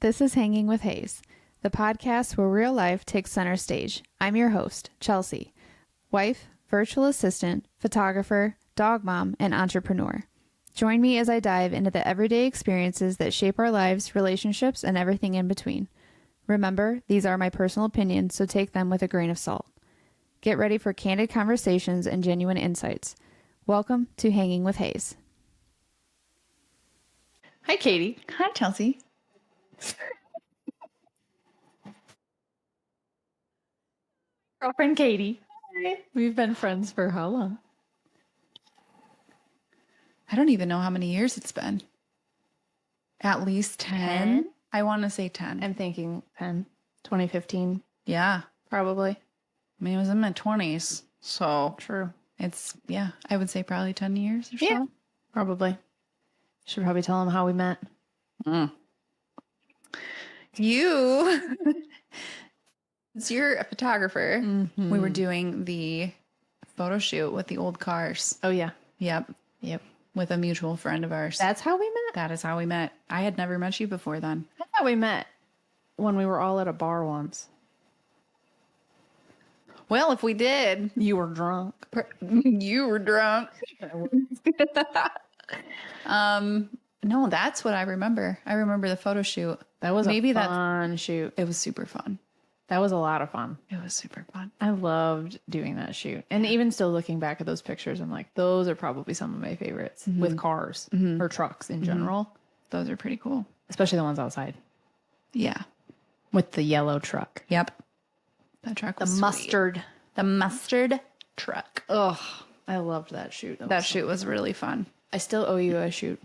This is Hanging with Hayes, the podcast where real life takes center stage. I'm your host, Chelsea, wife, virtual assistant, photographer, dog mom, and entrepreneur. Join me as I dive into the everyday experiences that shape our lives, relationships, and everything in between. Remember, these are my personal opinions, so take them with a grain of salt. Get ready for candid conversations and genuine insights. Welcome to Hanging with Hayes. Hi, Katie. Hi, Chelsea. Girlfriend Katie. Hi. We've been friends for how long? I don't even know how many years it's been. At least 10? I want to say 10. I'm thinking 10, 2015. Yeah. Probably. I mean, I was in my 20s. So True. it's, I would say probably 10 years or so. Yeah. Probably. Should probably tell them how we met. You're a photographer. Mm-hmm. We were doing the photo shoot with the old cars. Oh, yeah. Yep. With a mutual friend of ours. That's how we met? That is how we met. I had never met you before then. I thought we met when we were all at a bar once. Well, if we did. You were drunk. You were drunk. No, that's what I remember. I remember the photo shoot. That was a fun shoot. It was super fun. That was a lot of fun. It was super fun. I loved doing that shoot. And even still looking back at those pictures, I'm like, those are probably some of my favorites with cars or trucks in general. Those are pretty cool. Especially the ones outside. Yeah. With the yellow truck. Yep. That truck was The sweet. mustard. The mustard truck. Ugh. I loved that shoot. That shoot was really fun. I still owe you a shoot.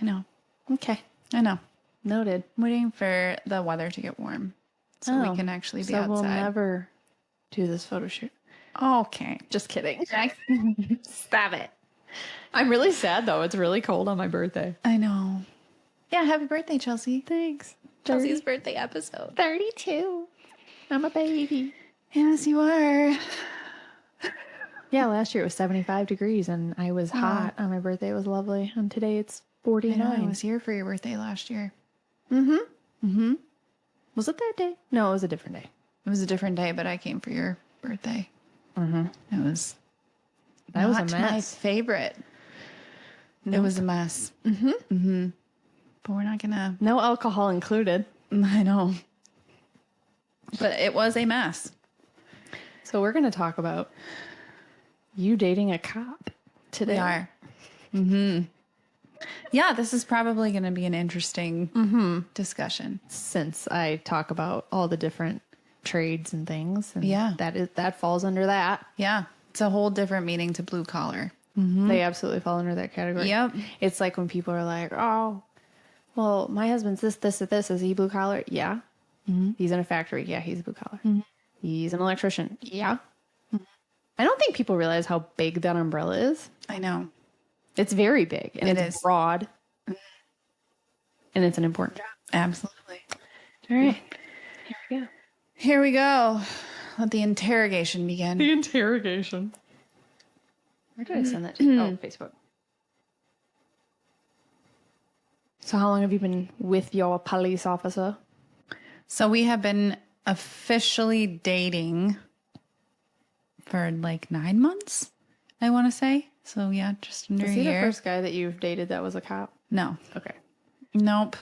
I know. Okay. I know. Noted. Waiting for the weather to get warm so we can actually be outside. So we'll never do this photo shoot. Okay. Just kidding. Stop it. I'm really sad though. It's really cold on my birthday. I know. Yeah, happy birthday, Chelsea. Thanks. Chelsea's birthday episode. 32. I'm a baby. Yes, you are. Yeah, last year it was 75 degrees and I was hot on my birthday. It was lovely. And today it's 49. I was here for your birthday last year. Was it that day? No, it was a different day. It was a different day, but I came for your birthday. It was That was a not my mess. favorite. It was a mess. But we're not gonna. No alcohol included. I know. But it was a mess. So we're going to talk about you dating a cop today. We are. Yeah, this is probably going to be an interesting discussion. Since I talk about all the different trades and things. And Yeah. that falls under that. Yeah, it's a whole different meaning to blue collar. They absolutely fall under that category. Yep. It's like when people are like, oh, well, my husband's this. Is he blue collar? Yeah. He's in a factory. Yeah, he's blue collar. He's an electrician. Yeah. I don't think people realize how big that umbrella is. I know. It's very big. And It it's is. broad. And it's an important job. Absolutely. All right. Here we go. Here we go. Let the interrogation begin. The interrogation. Where did I send that to? Oh, Facebook. So how long have you been with your police officer? So we have been officially dating for like 9 months, I want to say. So yeah, just under Is a he year. the first guy that you've dated that was a cop? No. Okay. Nope.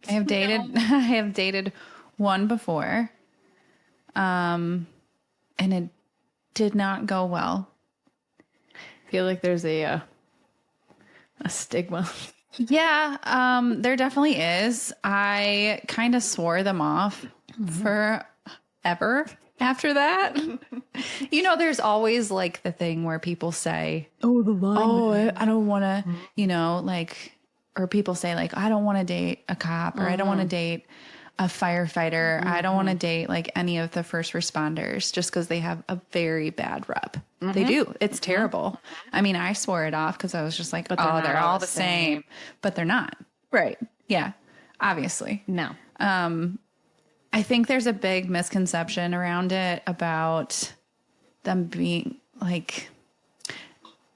I have dated I have dated one before. And it did not go well. I feel like there's a stigma. Yeah, there definitely is. I kind of swore them off forever after that. You know, there's always like the thing where people say, Oh, the line. oh, I don't want to, you know, like, or people say like, I don't want to date a cop or I don't want to date a firefighter. I don't want to date like any of the first responders just because they have a very bad rep. They do. It's terrible. I mean, I swore it off because I was just like, But oh, they're they're not all the same. But they're not. Right. Yeah, obviously. No. I think there's a big misconception around it about them being like,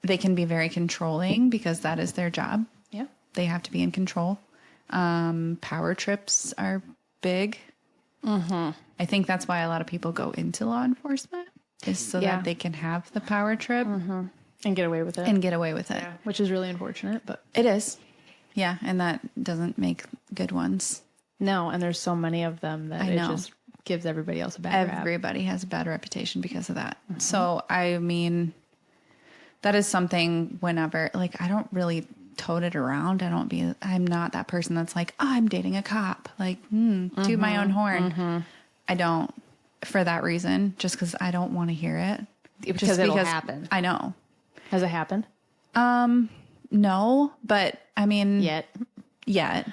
they can be very controlling because that is their job. Yeah. They have to be in control. Power trips are big. Mm-hmm. I think that's why a lot of people go into law enforcement, is so that they can have the power trip And get away with it. and get away with it. Yeah, which is really unfortunate, but It is. Yeah, and that doesn't make good ones. no, and there's so many of them that I it know. just gives everybody else a bad rap. Everybody has a bad reputation because of that. So, I mean, that is something whenever, like, I don't really tote it around. I'm not that person that's like, oh, I'm dating a cop. Like, toot my own horn. I don't, for that reason, just because I don't want to hear it. Because it'll happen. I know. Has it happened? No, but I mean, Yet? yet.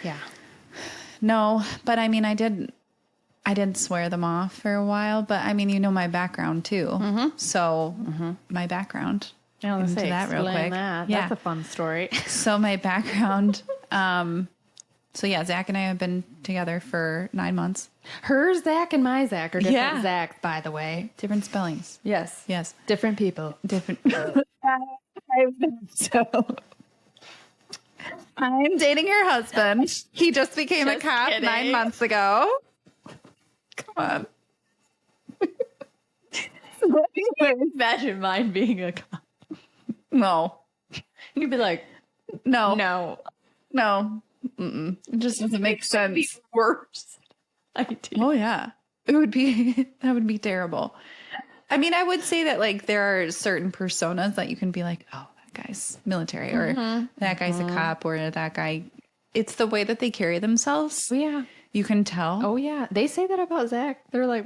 Yeah. No, but I mean, I did swear them off for a while, but I mean, you know my background too. So my background. I was into gonna say, that real explain quick. that. Yeah. That's a fun story. So my background. So yeah, Zach and I have been together for 9 months. Her Zach and my Zach are different Yeah. Zach, by the way. Different spellings. Yes. Yes. Different people. Different. So I'm dating your husband. He just became a Just cop kidding. 9 months ago. Come on. Imagine mine being a cop. No. You'd be like, No. no. No. Mm-mm. It just doesn't make sense. Worse. I do. Oh yeah. It would be that would be terrible. I mean, I would say that like there are certain personas that you can be like, oh, that guy's military or that guy's a cop or that guy. It's the way that they carry themselves. Oh, yeah. You can tell. Oh, yeah. They say that about Zach. They're like,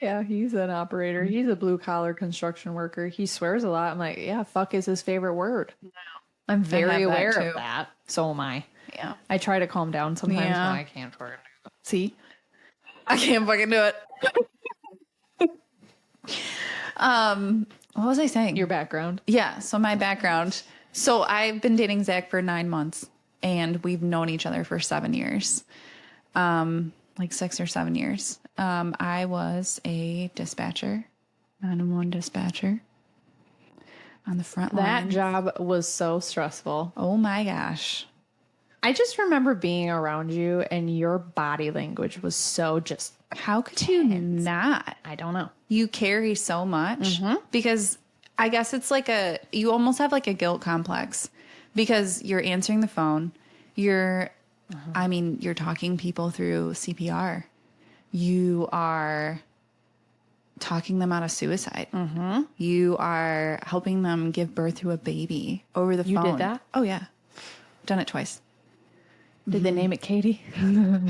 yeah, he's an operator. He's a blue collar construction worker. He swears a lot. I'm like, yeah, fuck is his favorite word. No. I'm very have that aware too. of that. So am I. Yeah. I try to calm down sometimes, Yeah. but I can't fucking do it. See? I can't fucking do it. What was I saying? Your background. Yeah, so my background. So I've been dating Zach for 9 months and we've known each other for 7 years. Like 6 or 7 years. I was a dispatcher, 911 dispatcher on the front That line. job was so stressful. Oh my gosh. I just remember being around you and your body language was so just, How could you not? I don't know. You carry so much because I guess it's like you almost have like a guilt complex because you're answering the phone. You're talking people through CPR. You are talking them out of suicide. You are helping them give birth to a baby over the phone. You did that? Oh yeah. Done it twice. Did they name it Katie?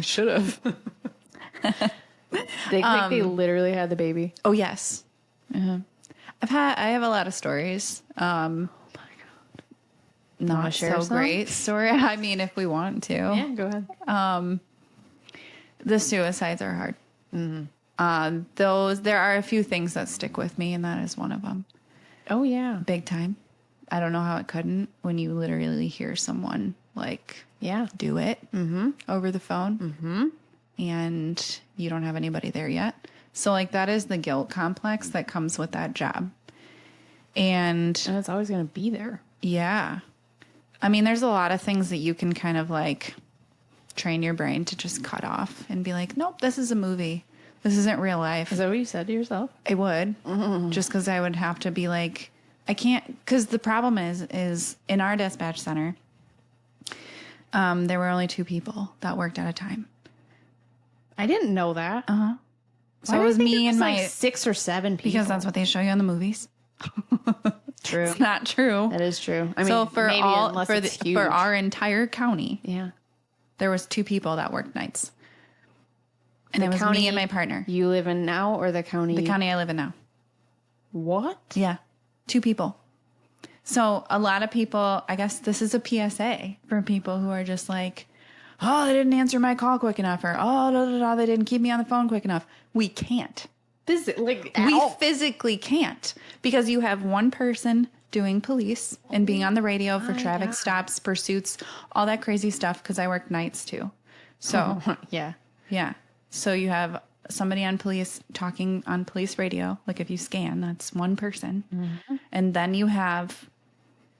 Should have. They literally had the baby. Oh yes. I have a lot of stories. Not share so some? great story. I mean, if we want to. Yeah, go ahead. The suicides are hard. There are a few things that stick with me, and that is one of them. Oh, yeah. Big time. I don't know how it couldn't when you literally hear someone like do it over the phone and you don't have anybody there yet. So like that is the guilt complex that comes with that job. And it's always going to be there. yeah. I mean, there's a lot of things that you can kind of like train your brain to just cut off and be like, nope, this is a movie. This isn't real life. Is that what you said to yourself? I would. Just because I would have to be like, I can't, because the problem is in our dispatch center, there were only 2 people that worked at a time. I didn't know that. So it was me and my, like 6 or 7 people. because that's what they show you in the movies. true. It's not true. That is true. I mean, So for maybe all, unless for, it's huge. for our entire county, yeah. there was 2 people that worked nights. And it was me and my partner. You live in now or the county? The county I live in now. What? Yeah. 2 people. So a lot of people, I guess this is a PSA for people who are just like, oh, they didn't answer my call quick enough, or oh, they didn't keep me on the phone quick enough. We can't. We physically can't, because you have one person doing police and being on the radio for traffic stops, pursuits, all that crazy stuff, because I work nights too. So yeah. yeah. So you have somebody on police talking on police radio. Like if you scan, that's one person. And then you have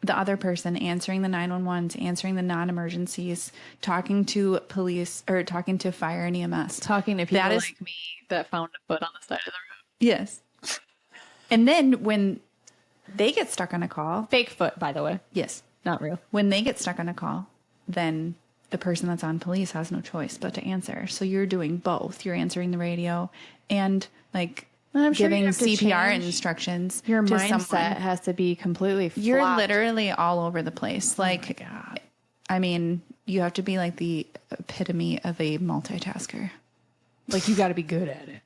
the other person, answering the 911s, answering the non-emergencies, talking to police or talking to fire and EMS. Talking to people That is- like me that found a foot on the side of the road. Yes. And then when they get stuck on a call. Fake foot, by the way. Yes. Not real. When they get stuck on a call, then the person that's on police has no choice but to answer. So you're doing both. You're answering the radio and like I'm sure you giving have to CPR change instructions. Your to mindset someone. has to be completely flopped. You're literally all over the place. Like, God. I mean, you have to be like the epitome of a multitasker. Like, you got to be good at it.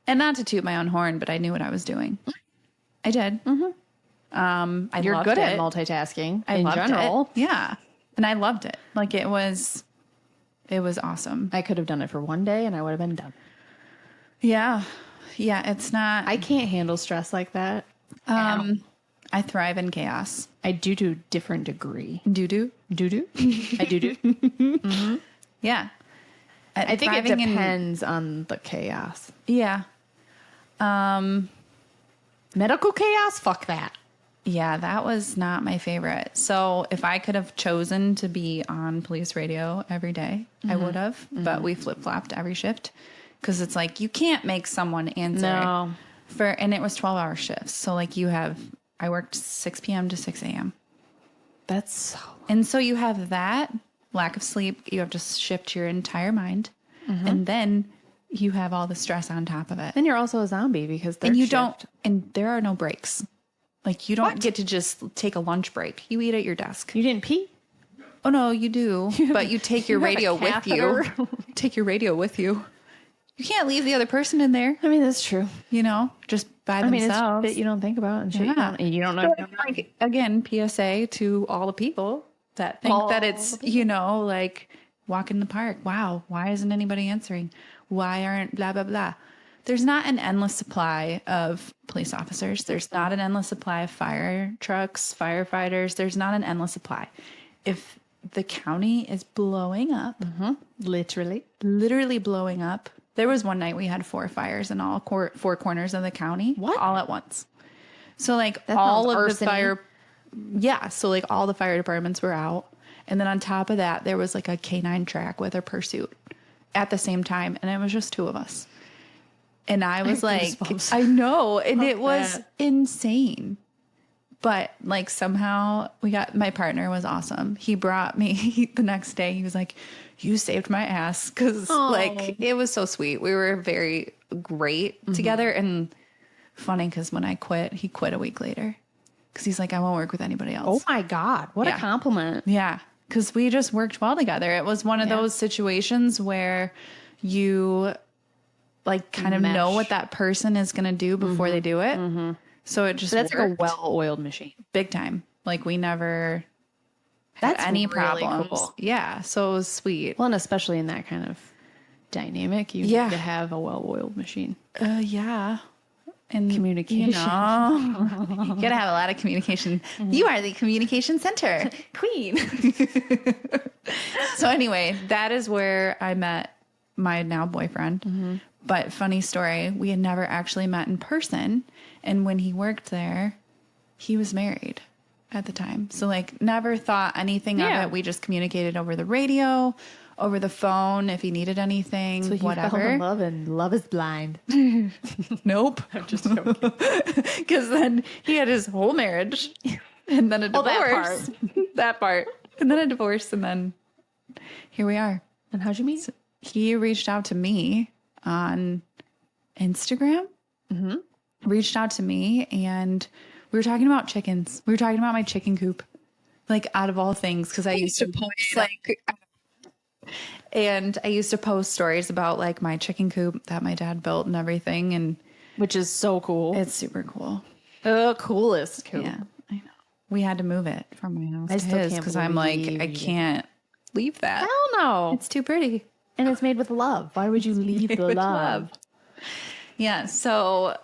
And not to toot my own horn, but I knew what I was doing. I did. Mm-hmm. You're loved good at it. multitasking I in loved general. it. Yeah. And I loved it. Like it was awesome. I could have done it for one day and I would have been done. Yeah. Yeah. It's not, I can't handle stress like that. I thrive in chaos. I do to a different degree. Doo-doo. Do. I do. Yeah. I think it Thriving in- depends on the chaos. Yeah. Medical chaos? Fuck that. Yeah, that was not my favorite. So if I could have chosen to be on police radio every day, I would have. But we flip-flopped every shift because it's like you can't make someone answer. No. And it was 12-hour shifts. So like I worked 6 p.m. to 6 a.m. That's so... And so you have that lack of sleep. You have to shift your entire mind. And then you have all the stress on top of it. Then you're also a zombie because And you don't, and there are no breaks. Like you don't get to just take a lunch break. You eat at your desk. You didn't pee? Oh no, you do. But you take your have a radio with you. catheter? Take your radio with you. You can't leave the other person in there, I mean, that's true. just by I mean, it's themselves. shit you don't think about and shit Yeah. you don't know. So, like, again, PSA to all the people that think that it's, like walk in the park. Wow. Why isn't anybody answering? Why aren't blah, blah, blah. There's not an endless supply of police officers. There's not an endless supply of fire trucks, firefighters. There's not an endless supply. If the county is blowing up, literally blowing up. There was one night we had 4 fires in all 4 corners of the county. What? All at once. So like That all sounds of arsony. the fire. Yeah. So like all the fire departments were out. And then on top of that, there was like a K9 track with a pursuit at the same time. And it was just 2 of us. And I was like, Goosebumps. I know. And it was that. insane. But like somehow my partner was awesome. He brought me the next day. He was like, you saved my ass. Cause like it was so sweet. We were very great together and funny. Cause when I quit, he quit a week later. Cause he's like, I won't work with anybody else. Oh my God. What a Yeah. compliment. Yeah. Cause we just worked well together. It was one of those situations where you like kind of know Mesh. what that person is going to do before they do it. So it just That's like a worked. well-oiled machine. Big time. Like we never had That's any really problems. cool. Yeah. So it was sweet. Well, and especially in that kind of dynamic, you Yeah. need to have a well-oiled machine. Yeah. And Communication. You gotta have a lot of communication. You are the communication center. Queen. So anyway, that is where I met my now boyfriend. But funny story, we had never actually met in person. And when he worked there, he was married at the time. So like never thought anything Yeah. of it. We just communicated over the radio, over the phone, if he needed anything, So you whatever. fell in love and love is blind. Nope. I'm just joking. Because then he had his whole marriage and then a Oh, divorce. that That part. And then a divorce. And then here we are. And how'd you meet? He reached out to me on Instagram. Reached out to me and we were talking about chickens. We were talking about my chicken coop. Like out of all things. Because I used to post and I used to post stories about like my chicken coop that my dad built and everything. And Which is so cool. it's super cool. The coolest cool. Yeah, I know. We had to move it from my house I to still his can't because I'm like, believe I you- can't leave that. Hell no. It's too pretty. And it's made with love. Why would you leave the With love? Yeah, so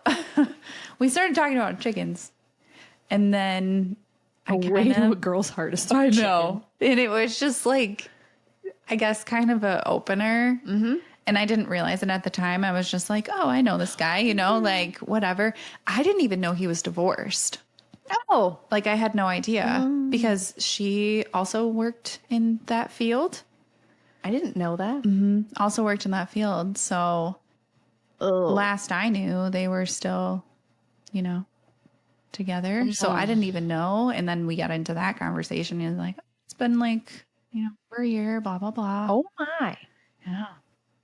we started talking about chickens. And then I Way to a kinda, girl's heart is I know. And it was just like, I guess kind of a opener. And I didn't realize it at the time. I was just like, oh, I know this guy, like whatever. I didn't even know he was divorced. Oh, Like, I had no idea because she also worked in that field. I didn't know that. Also worked in that field. So last I knew, they were still, together. So I didn't even know. And then we got into that conversation and like, it's been like, over a year, blah, blah, blah. Oh my. Yeah.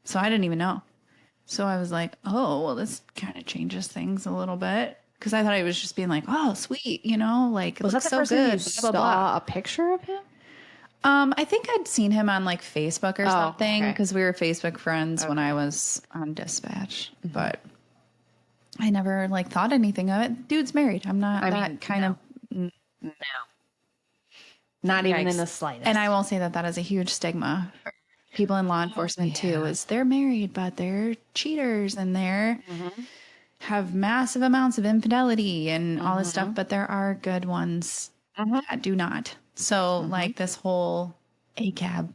So I didn't even know. So I was like, oh, well, this kind of changes things a little bit. Because I thought he was just being like, oh, sweet, like, it Was that looks the so first time you good, blah, blah, blah. saw a picture of him? I think I'd seen him on like Facebook or something okay. because we were Facebook friends when I was on dispatch. But I never like thought anything of it. Dude's married. I'm not No. Not even in the slightest. And I will say that is a huge stigma. People in law enforcement too is they're married, but they're cheaters and they're have massive amounts of infidelity and all this stuff. But there are good ones that do not. So like this whole ACAB.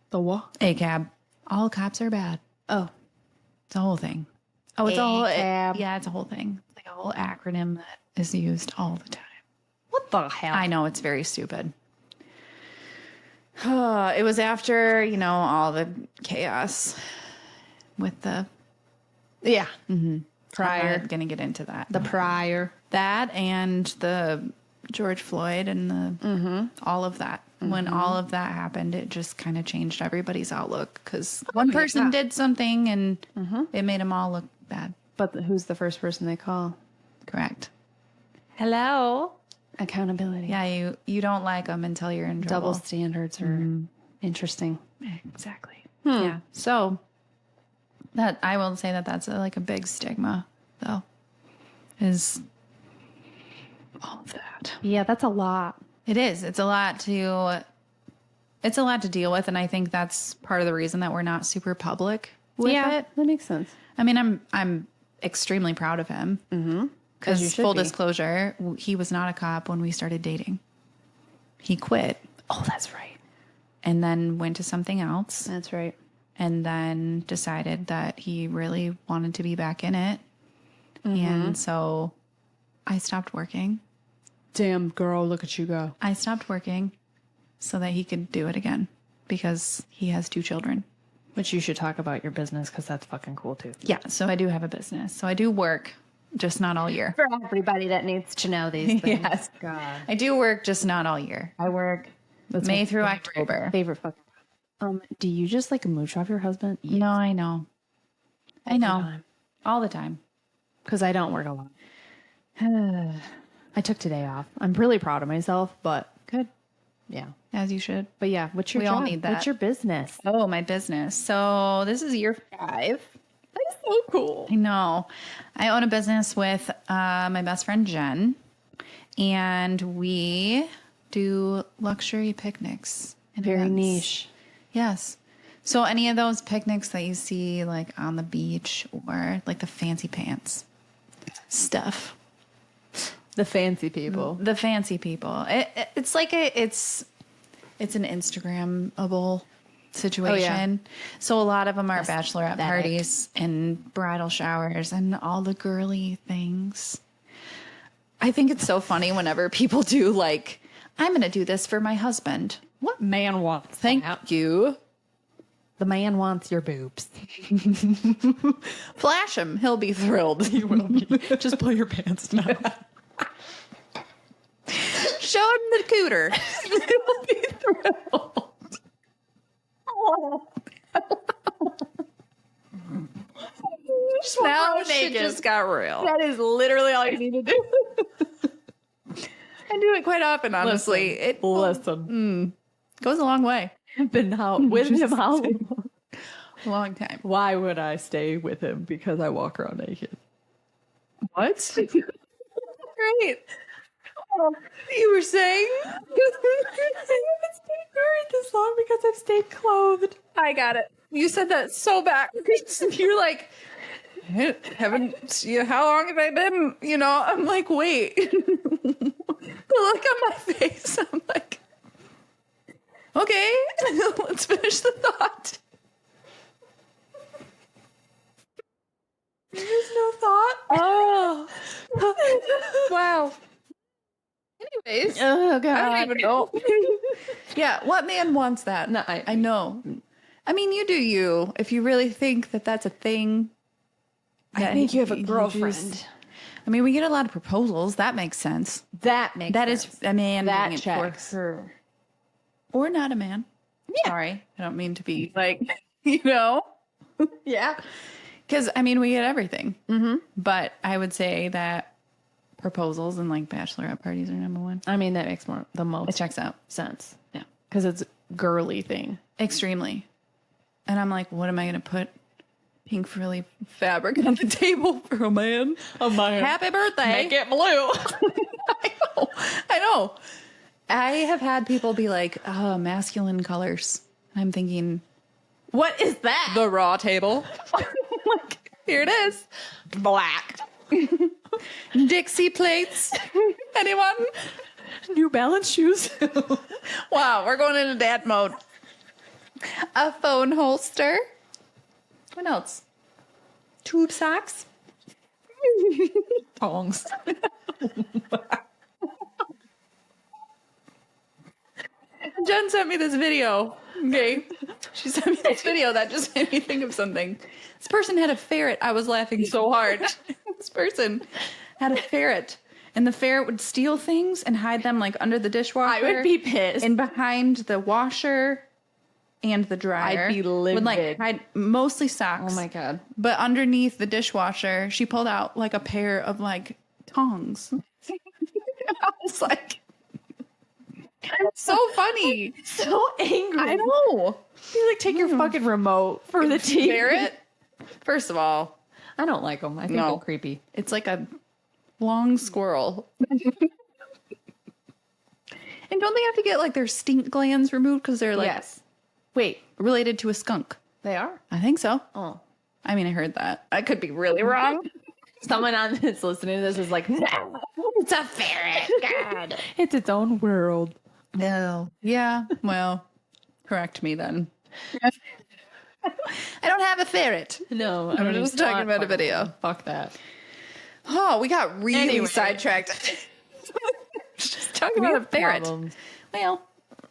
The what? ACAB. All cops are bad. Oh. It's a whole thing. Oh, it's a whole ACAB. yeah, it's a whole thing. It's like a whole acronym that is used all the time. What the hell? I know, it's very stupid. It was after, all the chaos with the Yeah. prior. I'm not gonna get into that. The prior. That and the George Floyd and the all of that. When all of that happened, it just kind of changed everybody's outlook because one person did something and it made them all look bad. But who's the first person they call? Correct. Hello. Accountability. Yeah, you don't like them until you're in trouble. Double standards are interesting. Exactly. Yeah. So that I will say that's like a big stigma, though, is all of that. Yeah, that's a lot. It is. It's a lot to deal with, and I think that's part of the reason that we're not super public with it. That makes sense. I mean, I'm extremely proud of him. As Because you should full be. disclosure, he was not a cop when we started dating. He quit Oh, that's right. and then went to something else That's right. and then decided that he really wanted to be back in it. And so I stopped working. Damn, girl, look at you go. I stopped working so that he could do it again because he has 2 children. Which you should talk about your business because that's fucking cool too. Yeah, so I do have a business. So I do work, just not all year. For everybody that needs to know these things. Yes. God. I do work, just not all year. I work. That's May my through October. favorite fucking. Do you just like mooch off your husband? No, I know. I know. time. All the time. Because I don't work a lot. I took today off. I'm really proud of myself, but Good. yeah. As you should. But yeah, what's your We job? all need that. What's your business? Oh, my business. So this is year 5. That's so cool. I know. I own a business with my best friend, Jen. And we do luxury picnics. And Very events. niche. Yes. So any of those picnics that you see like on the beach or like the fancy pants stuff. The fancy people. The fancy people. It's like it's an Instagrammable situation. So a lot of them are bachelorette aesthetic. parties and bridal showers and all the girly things. I think it's so funny whenever people do like, I'm going to do this for my husband. What man wants Thank that? you. The man wants your boobs. Flash him. He'll be thrilled. You will be. Just pull your pants down. Show him the cooter. He'll be thrilled. Now they just got real. That is literally all you need to do. I do it quite often, honestly. It Listen. goes a long way. I've been out with him how long? A long time. Why would I stay with him? Because I walk around naked. What? Great. You were saying? I haven't stayed married this long because I've stayed clothed. I got it. You said that so backwards. You're like, haven't you? How long have I been? I'm like, wait. The look on my face. I'm like, okay, let's finish the thought. There's no thought. Oh. Wow. guys. Oh, God. I don't even know. Yeah, what man wants that? No, I know. I mean, you do you. If you really think that that's a thing. I think you have a just- girlfriend. I mean, we get a lot of proposals. That makes sense. That makes That sense. is a man That doing it checks. for her. Or not a man. Yeah. Sorry. I don't mean to be like, you know. Yeah. Because, I mean, we get everything. Mm-hmm. But I would say that proposals and like bachelorette parties are number one. I mean, that makes the It most checks out. sense. Yeah. Because it's a girly thing. Extremely. And I'm like, what am I going to put pink frilly fabric on the table for a man? Oh, my. Happy birthday. Make it blue. I know. I have had people be like, oh, masculine colors. And I'm thinking, What is that? the raw table. Like, here it is. Black. Dixie plates. Anyone? New Balance shoes. Wow, we're going into dad mode. A phone holster. What else? Tube socks. Tongs. Jen sent me this video. Okay. She sent me this video that just made me think of something. This person had a ferret. I was laughing so hard. This person had a ferret. And the ferret would steal things and hide them like under the dishwasher. I would be pissed. And behind the washer and the dryer. I'd be Would like livid. hide mostly socks. Oh my God. But underneath the dishwasher, she pulled out like a pair of like tongs. I was like, so funny. So angry. I know. You like take your fucking remote for the TV. Ferret? First of all, I don't like them. I think No. they're creepy. it's like a long squirrel. And don't they have to get like their stink glands removed because they're like Yes. Wait, related to a skunk? they are? I think so. Oh. I mean, I heard that. I could be really wrong. Someone on this listening to this is like, no, It's a ferret. God. it's its own world. No. Yeah. Well, correct me then. I don't have a ferret. No, I'm just talking about a video. Fuck that. Oh, we got really Anyway. sidetracked. Just talking about a ferret. Problems. Well,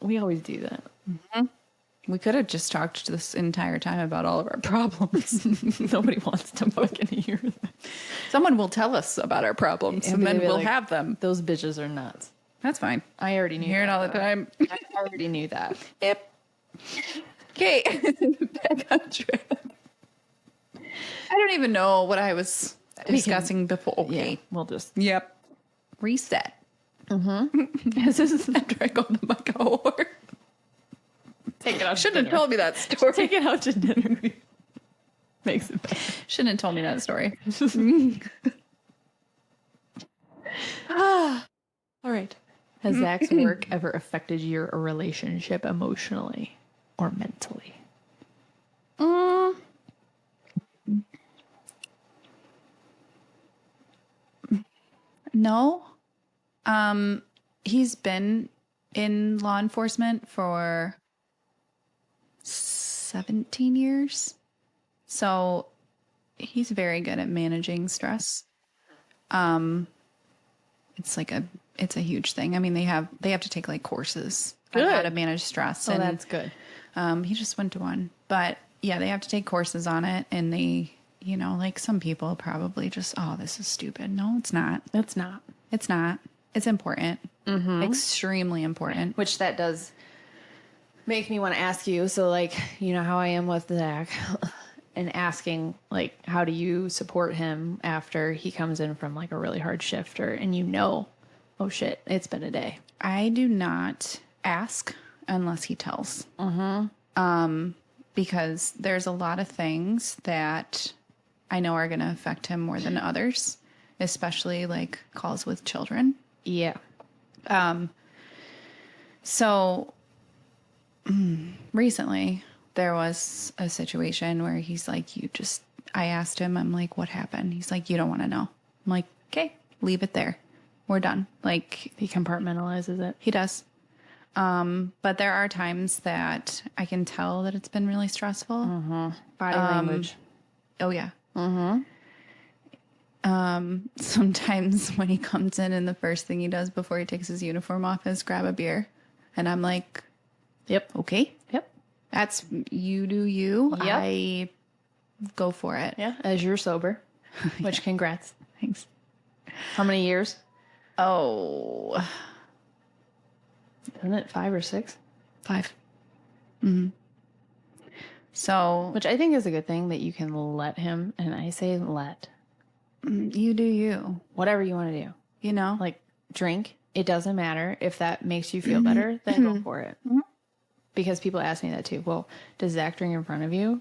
We always do that. we could have just talked this entire time about all of our problems. Nobody wants to fucking hear that. Someone will tell us about our problems, and then They'll be we'll like, have them. Those bitches are nuts. That's fine. I already knew Hear it that, all the though. time. I already knew that. Yep. Okay. Back on track. I don't even know what I was discussing before. Okay. Yeah, we'll just. Yep. Reset. This is After I go to my cohort. take it out. Shouldn't have told me that story. Take it out to dinner. Makes it better. Shouldn't have told me that story. All right. Has Zach's work ever affected your relationship emotionally or mentally? No. He's been in law enforcement for 17 years. So he's very good at managing stress. It's a huge thing. I mean, they have to take like courses on how Good. to manage stress. Oh, and that's good. he just went to one. But yeah, they have to take courses on it, and they, you know, like some people probably just, oh, this is stupid. No, it's not. That's not. It's not. It's important. Extremely important. Which that does make me want to ask you. So, like, you know how I am with Zach and asking, like, how do you support him after he comes in from like a really hard shift and you know, oh shit, it's been a day. I do not ask unless he tells. Because there's a lot of things that I know are going to affect him more than others, especially like calls with children. Yeah. So recently there was a situation where he's like, I asked him, I'm like, what happened? He's like, you don't want to know. I'm like, okay, leave it there. We're done. Like, He compartmentalizes it. he does. But there are times that I can tell that it's been really stressful. Body language. Oh yeah. Sometimes when he comes in and the first thing he does before he takes his uniform off is grab a beer. And I'm like, Yep. okay, Yep. that's you do you. Yep. I go for it. Yeah. As you're sober, which congrats. Thanks. How many years? Oh, Isn't it 5 or 6? 5. Mm-hmm. So, Which I think is a good thing that you can let him, and I say let, you do you. whatever you want to do. You know? Like drink, it doesn't matter. If that makes you feel better, then go for it. Because people ask me that too. Well, does Zach drink in front of you?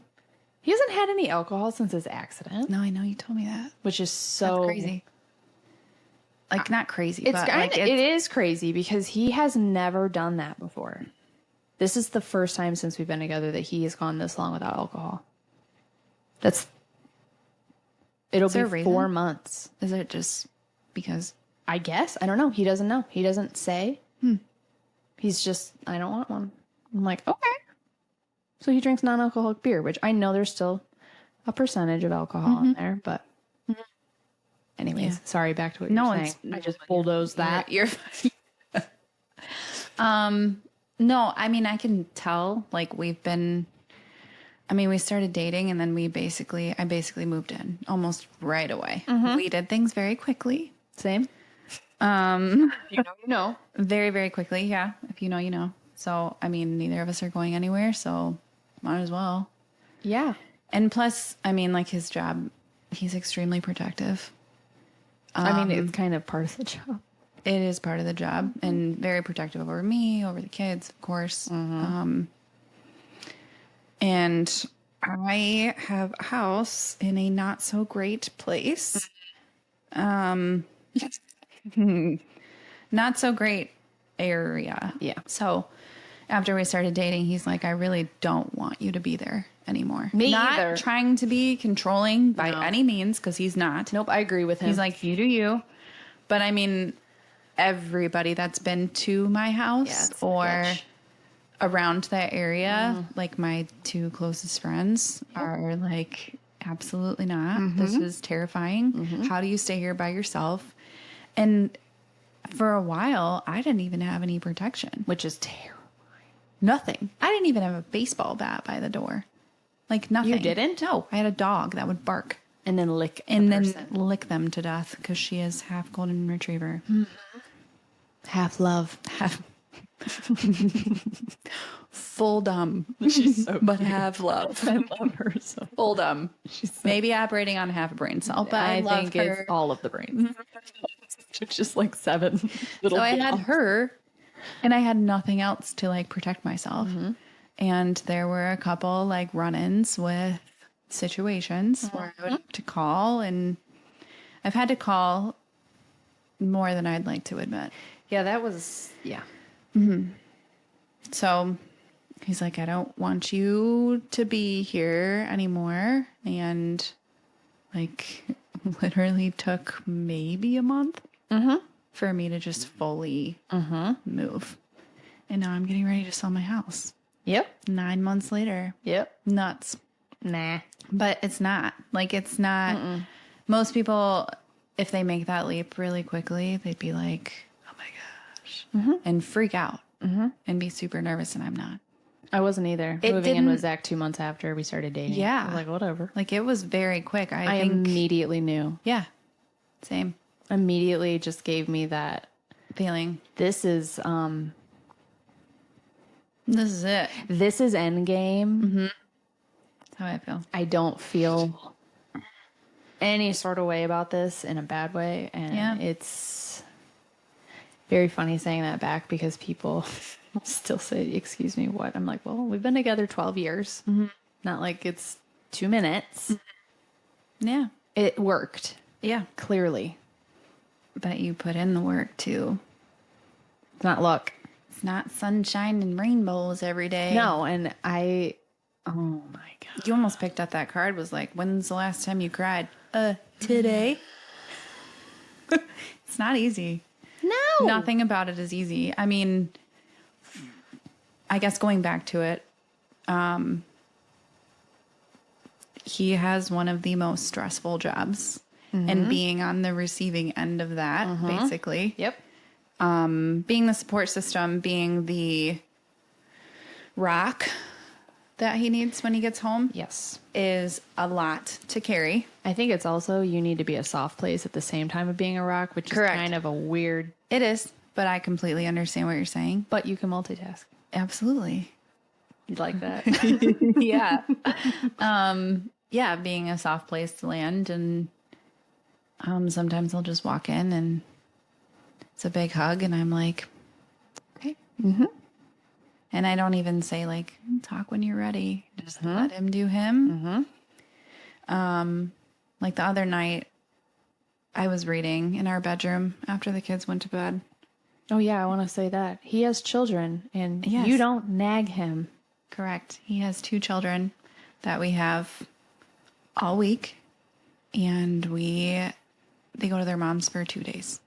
He hasn't had any alcohol since his accident, No, I know you told me that. which is so That's crazy. Like, not crazy, It's but kind like, it is crazy because he has never done that before. This is the first time since we've been together that he has gone this long without alcohol. It'll there a be reason? 4 months. is it just because? I guess. I don't know. He doesn't know. He doesn't say. He's just, I don't want one. I'm like, okay. So he drinks non-alcoholic beer, which I know there's still a percentage of alcohol in there, but anyways, sorry, back to what you're saying. I just bulldozed that. You're fine. No, I mean, I can tell, like, we started dating and then I basically moved in almost right away. We did things very quickly. Same. You know. Very, very quickly. Yeah. If you know, you know. So, I mean, neither of us are going anywhere, so might as well. Yeah. And plus, I mean, like his job, he's extremely protective. I mean, it's kind of part of the job. It is part of the job and very protective over me, over the kids, of course. And I have a house in a not so great place. Not so great area. Yeah. So after we started dating, he's like, I really don't want you to be there anymore. Me not either. trying to be controlling by any means, because he's not. Nope, I agree with him. He's like, you do you. But I mean, everybody that's been to my house it's or sketch. around that area, like my 2 closest friends are like, absolutely not. This is terrifying. How do you stay here by yourself? And for a while, I didn't even have any protection. which is terrible. Nothing. I didn't even have a baseball bat by the door. Like nothing. You didn't? No. I had a dog that would bark And then lick and the then person. lick them to death because she is half golden retriever. Half love. Half full dumb. She's so but have love. I love her so. Full dumb. Maybe operating on half a brain cell, but I love think her. it's all of the brains. It's just like 7 little. So I had gals. her and I had nothing else to like protect myself. And there were a couple like run-ins with situations where I would have to call, and I've had to call more than I'd like to admit. Yeah, that was So he's like, I don't want you to be here anymore. And like literally took maybe a month for me to just fully move. And now I'm getting ready to sell my house. Yep. 9 months later. Yep. Nuts. Nah. But it's not. Like, it's not. Most people, if they make that leap really quickly, they'd be like, oh my gosh. And freak out and be super nervous. And I'm not. I wasn't either. It Moving in didn't- with Zach 2 months after we started dating. Yeah. I was like, whatever. Like, it was very quick. I think. immediately knew. Yeah. Same Immediately just gave me that. feeling. This is This is it. end game. That's how I feel. I don't feel any sort of way about this in a bad way. And it's very funny saying that back because people still say, excuse me, what? I'm like, well, we've been together 12 years. Not like it's 2 minutes. Yeah. It worked, Yeah. clearly. But you put in the work too. It's not luck. It's not sunshine and rainbows every day. No, and oh my God. You almost picked up that card, was like, when's the last time you cried? Today. It's not easy. No. Nothing about it is easy. I mean, I guess going back to it, he has one of the most stressful jobs and being on the receiving end of that, basically. Yep. Being the support system, being the rock that he needs when he gets home. Yes. Is a lot to carry. I think it's also you need to be a soft place at the same time of being a rock, which Correct. is kind of a weird. It is, but I completely understand what you're saying. But you can multitask. Absolutely. You'd like that. Yeah. Yeah, being a soft place to land, and sometimes I'll just walk in and it's a big hug and I'm like, okay. And I don't even say like, talk when you're ready. Just let him do him. Like the other night, I was reading in our bedroom after the kids went to bed. Oh, yeah. I want to say that. He has children and Yes. you don't nag him. Correct. He has 2 children that we have all week, and they go to their moms for 2 days.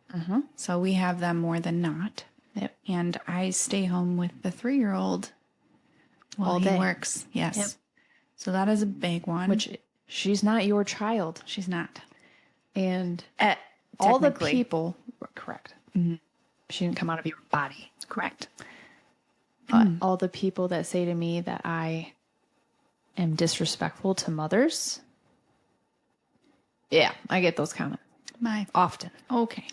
So we have them more than not. Yep. And I stay home with the 3-year-old while All he day. works. Yes. Yep. So that is a big one. Which she's not your child. she's not. And all the Technically. people, correct. She didn't come out of your body. Correct. But all the people that say to me that I am disrespectful to mothers. Yeah, I get those comments often. Okay.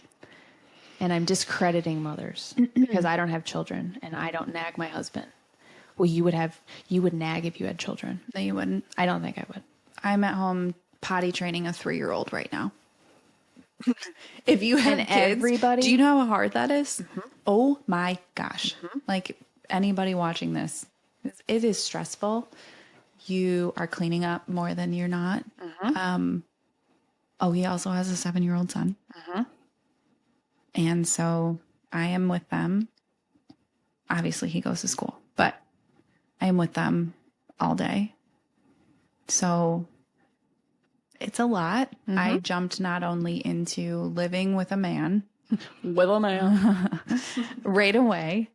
And I'm discrediting mothers because I don't have children and I don't nag my husband. Well, you would nag if you had children. No, you wouldn't. I don't think I would. I'm at home potty training a 3-year-old right now. If you have And kids, everybody- do you know how hard that is? Oh my gosh. Like anybody watching this, it is stressful. You are cleaning up more than you're not. He also has a 7-year-old son. And so I am with them. Obviously he goes to school, but I am with them all day. So it's a lot. I jumped not only into living with a man right away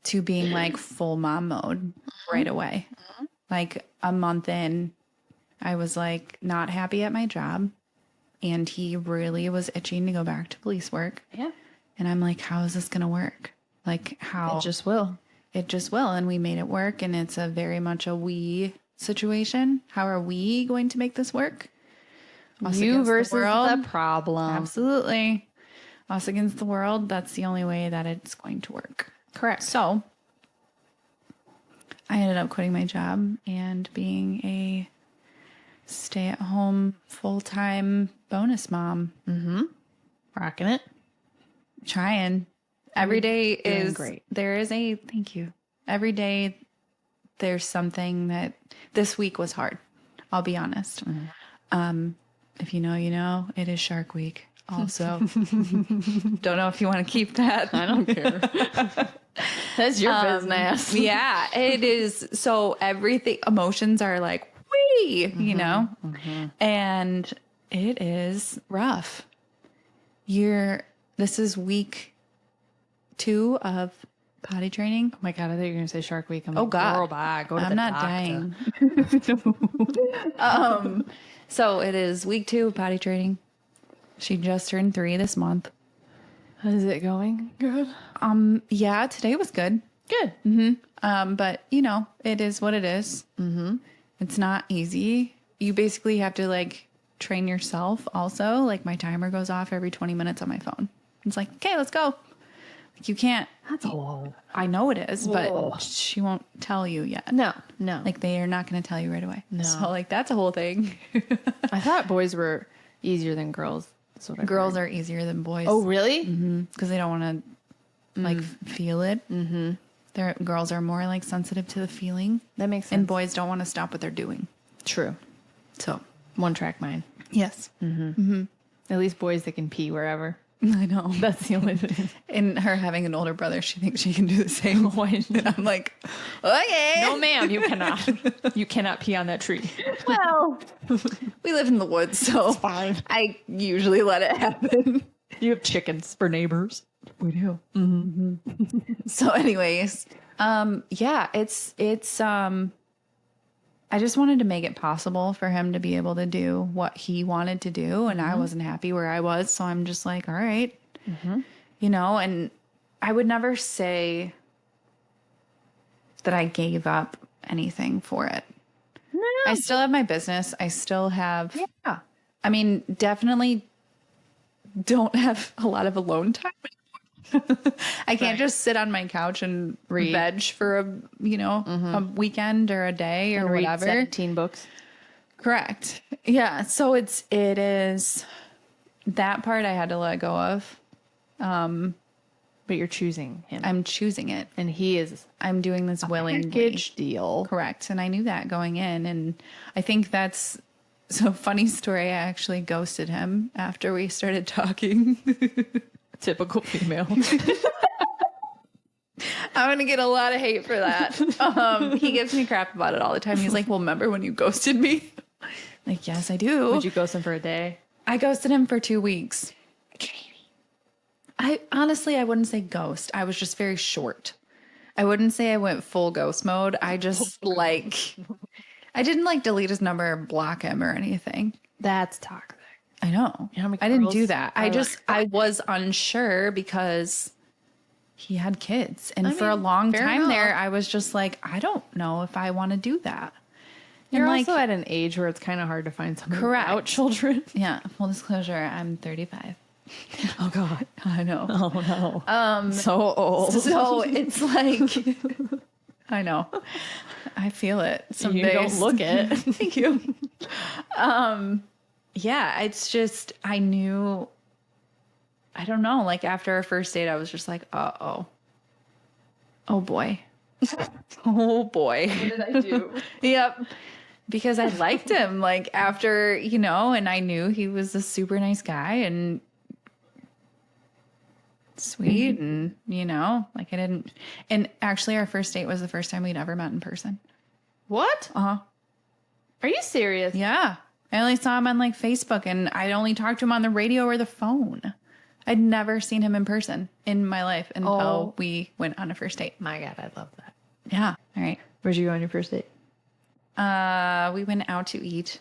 to being like full mom mode right away. Like a month in, I was like not happy at my job, and he really was itching to go back to police work. Yeah. And I'm like, how is this going to work? Like how It just will. it just will. And we made it work. And it's a very much a we situation. How are we going to make this work? Us You against the versus world? the problem. Absolutely. Us against the world. That's the only way that it's going to work. Correct. So I ended up quitting my job and being a stay-at-home full-time bonus mom. Rocking it. Trying. Every day is great. Thank you. Every day there's something that this week was hard. I'll be honest. If you know, you know, it is Shark Week also. Don't know if you want to keep that. I don't care. That's your business. Yeah, it is. So everything, emotions are like, wee, you know, and it is rough. This is week 2 of potty training. Oh my God, I thought you were going to say Shark Week. I'm Oh like, God. girl, bye. Go to I'm the not doctor. dying. So it is week 2 of potty training. She just turned 3 this month. Is it going good? Yeah, today was good. Good. But you know, it is what it is. It's not easy. You basically have to like train yourself also. Like my timer goes off every 20 minutes on my phone. It's like, okay, let's go. Like you can't. That's a lot. I know it is, but Whoa. she won't tell you yet. No. Like they are not going to tell you right away. No. So like that's a whole thing. I thought boys were easier than girls. That's what I Girls heard. are easier than boys. Oh, really? Because they don't want to like feel it. Girls are more like sensitive to the feeling, That makes sense. and boys don't want to stop what they're doing. True. So One track mind. yes, At least boys that can pee wherever. I know. That's the only thing. And her having an older brother, she thinks she can do the same. And I'm like, okay. No, ma'am, you cannot. You cannot pee on that tree. Well, we live in the woods, so Fine. I usually let it happen. You have chickens for neighbors. We do. So anyways, yeah, it's I just wanted to make it possible for him to be able to do what he wanted to do. And I wasn't happy where I was. So I'm just like, all right, you know, and I would never say that I gave up anything for it. No. I still have my business. I still have, Yeah. I mean, definitely don't have a lot of alone time. I can't just sit on my couch and Read. veg for a weekend or a day or And read whatever. 17 books. Correct. Yeah. So it is that part I had to let go of. But you're choosing him. I'm choosing it. And he is I'm doing this willingly. package deal. Correct. And I knew that going in. And I think that's so funny story. I actually ghosted him after we started talking. Typical female. I'm going to get a lot of hate for that. He gives me crap about it all the time. He's like, well, remember when you ghosted me? Like, yes, I do. Would you ghost him for a day? I ghosted him for 2 weeks. I wouldn't say ghost. I was just very short. I wouldn't say I went full ghost mode. I just I didn't delete his number or block him or anything. That's toxic. I know. You know how many I didn't girls do that. are I was unsure because he had kids. And for a mean, long fair time enough. there, I was just like, I don't know if I want to do that. You're And also at an age where it's kind of hard to find someone Correct. without children. yeah, full disclosure, I'm 35. Oh, God. I know. Oh, no. So old. So it's like, I know. I feel it. Some You days. don't look it. Thank you. Yeah, it's just, I knew, I don't know, after our first date, I was just like, oh boy. Oh boy. What did I do? Yep. Because I liked him, after, and I knew he was a super nice guy and sweet and, I didn't, and actually our first date was the first time we'd ever met in person. What? Uh-huh. Are you serious? Yeah. I only saw him on Facebook and I'd only talked to him on the radio or the phone. I'd never seen him in person in my life until we went on a first date. My God, I love that. Yeah. All right. Where'd you go on your first date? We went out to eat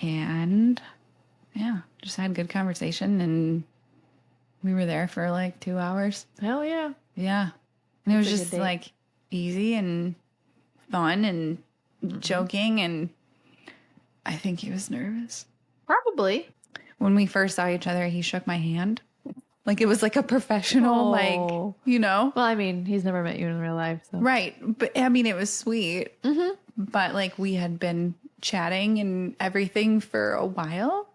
and just had good conversation and we were there for 2 hours. Hell yeah. Yeah. And it was That's a just good date. easy and fun and joking and I think he was nervous. Probably. When we first saw each other, he shook my hand. It was a professional, Oh. Well, I mean, he's never met you in real life, so. Right. But I mean, it was sweet. Mm-hmm. But we had been chatting and everything for a while.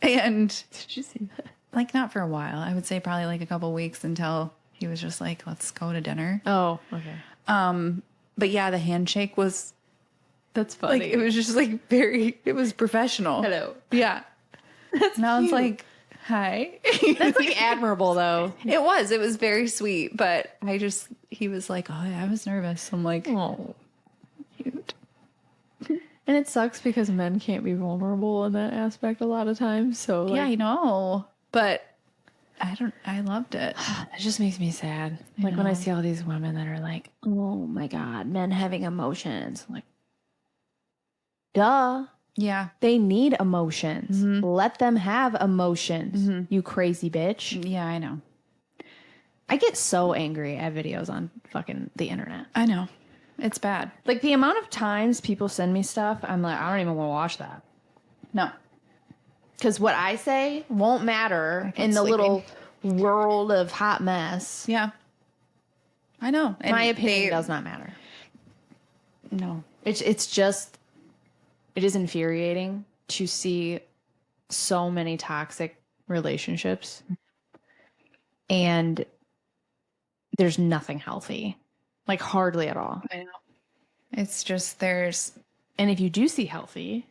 And Did you see that? not for a while. I would say probably a couple weeks until he was just let's go to dinner. Oh, okay. But yeah, the handshake was That's funny. it was just it was professional. Hello. Yeah. That's And I was cute. like, hi. That's admirable, though. It was very sweet, but he was like, oh, yeah, I was nervous. I'm like, Oh. cute. And it sucks because men can't be vulnerable in that aspect a lot of times. So, Yeah, I know. But I loved it. it just makes me sad. When I see all these women that are like, oh my God, men having emotions. I'm like, duh. Yeah. They need emotions. Let them have emotions, you crazy bitch. Yeah, I know. I get so angry at videos on fucking the internet. I know. It's bad. The amount of times people send me stuff, I'm like, I don't even want to watch that. No. Because what I say won't matter in the sleeping. little world of hot mess. Yeah. I know. And My opinion does not matter. No. It's just, it is infuriating to see so many toxic relationships and there's nothing healthy, hardly at all. I know. It's just And if you do see healthy,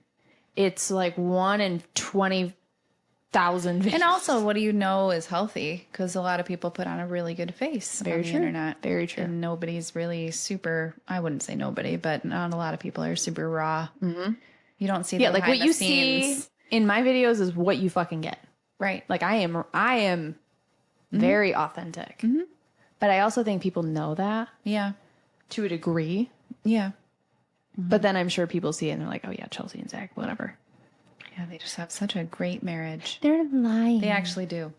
it's 1 in 20,000 videos. and also, what do you know is healthy? Because a lot of people put on a really good face Very on the true. internet. Very true. And nobody's really super, I wouldn't say nobody, but not a lot of people are super raw. Mm-hmm. You don't see the what behind you the scenes. see in my videos is what you fucking get. Right. I am very authentic. But I also think people know that Yeah. to a degree. Yeah. But then I'm sure people see it and they're like, oh yeah, Chelsea and Zach, whatever. Yeah, they just have such a great marriage. They're lying. They actually do.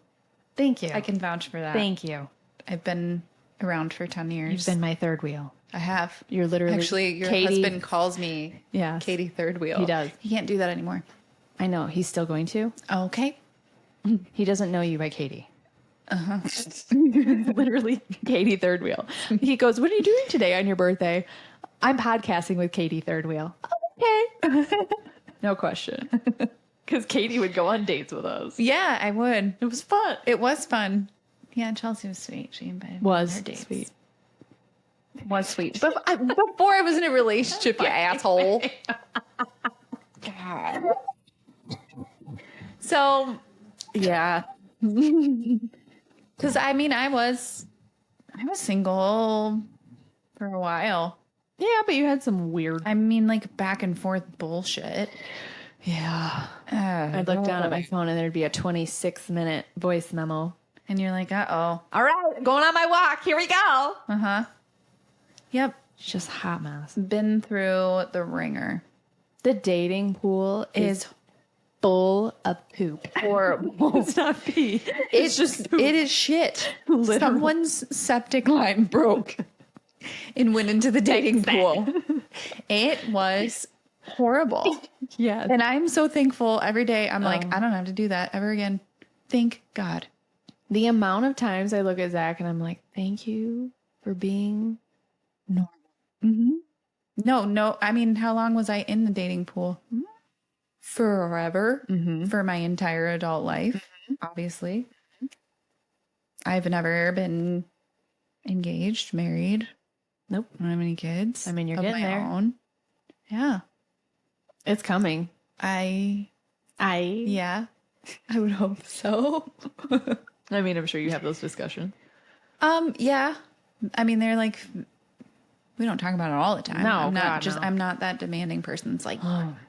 Thank you. I can vouch for that. Thank you. I've been around for 10 years. You've been my third wheel. I have. You're literally Actually, your Katie. husband calls me Katie Third Wheel. He does. He can't do that anymore. I know. He's still going to. Okay. He doesn't know you by Katie. Literally Katie Third Wheel. He goes, what are you doing today on your birthday? I'm podcasting with Katie Third Wheel. Okay. No question. Because Katie would go on dates with us. Yeah, I would. It was fun. It was fun. Yeah, Chelsea was sweet. She invited me on her dates. Sweet. Was sweet. But before I was in a relationship, you asshole. God. So, yeah. Because I mean, I was single for a while. Yeah, but you had some weird. I mean, like back and forth bullshit. Yeah. I'd look down at my phone and there'd be a 26-minute voice memo. And you're like, uh-oh. All right, going on my walk. Here we go. Uh-huh. Yep. It's just hot mess. Been through the ringer. The dating pool is full of poop. Horrible. It's not pee. It's just, it is shit. Literally. Someone's septic line broke and went into the dating pool. It was horrible. Yeah. And I'm so thankful every day. I'm like, I don't have to do that ever again. Thank God. The amount of times I look at Zach and I'm like, thank you for being normal. Mm-hmm. No. I mean, how long was I in the dating pool? Forever. Mm-hmm. For my entire adult life, obviously. I've never been engaged, married. Nope. I don't have any kids. I mean, you're of getting my there. own. Yeah. It's coming. Yeah. I would hope so. I mean, I'm sure you have those discussions. Yeah. I mean, they're like, we don't talk about it all the time. No, I'm not God, no. I'm not that demanding person. It's like,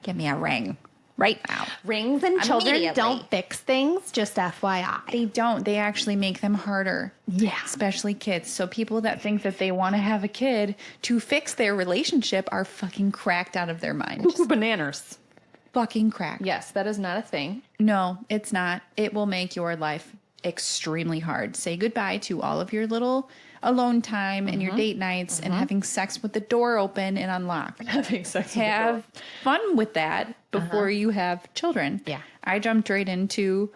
give me a ring right now. Rings and children Immediately. don't fix things, just FYI. They don't. They actually make them harder. Yeah. Especially kids. So people that think that they want to have a kid to fix their relationship are fucking cracked out of their minds. Bananas. Fucking cracked. Yes, that is not a thing. No, it's not. It will make your life extremely hard. Say goodbye to all of your little alone time and your date nights and having sex with the door open and unlocked. Having sex Have fun with that before you have children. Yeah. I jumped right into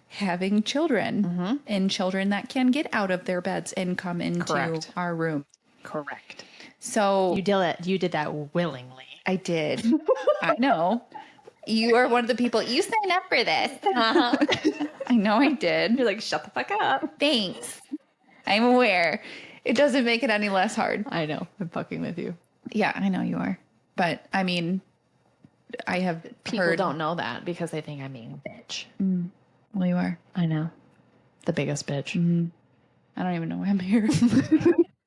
having children and children that can get out of their beds and come into Correct. our room. Correct. So You did that willingly. I did. I know. You are one of the people. You signed up for this. I know I did. You're like, shut the fuck up. Thanks. I'm aware. It doesn't make it any less hard. I know. I'm fucking with you. Yeah, I know you are. But I mean, I have People don't know that because they think I'm being a bitch. Well, you are. I know. The biggest bitch. I don't even know why I'm here.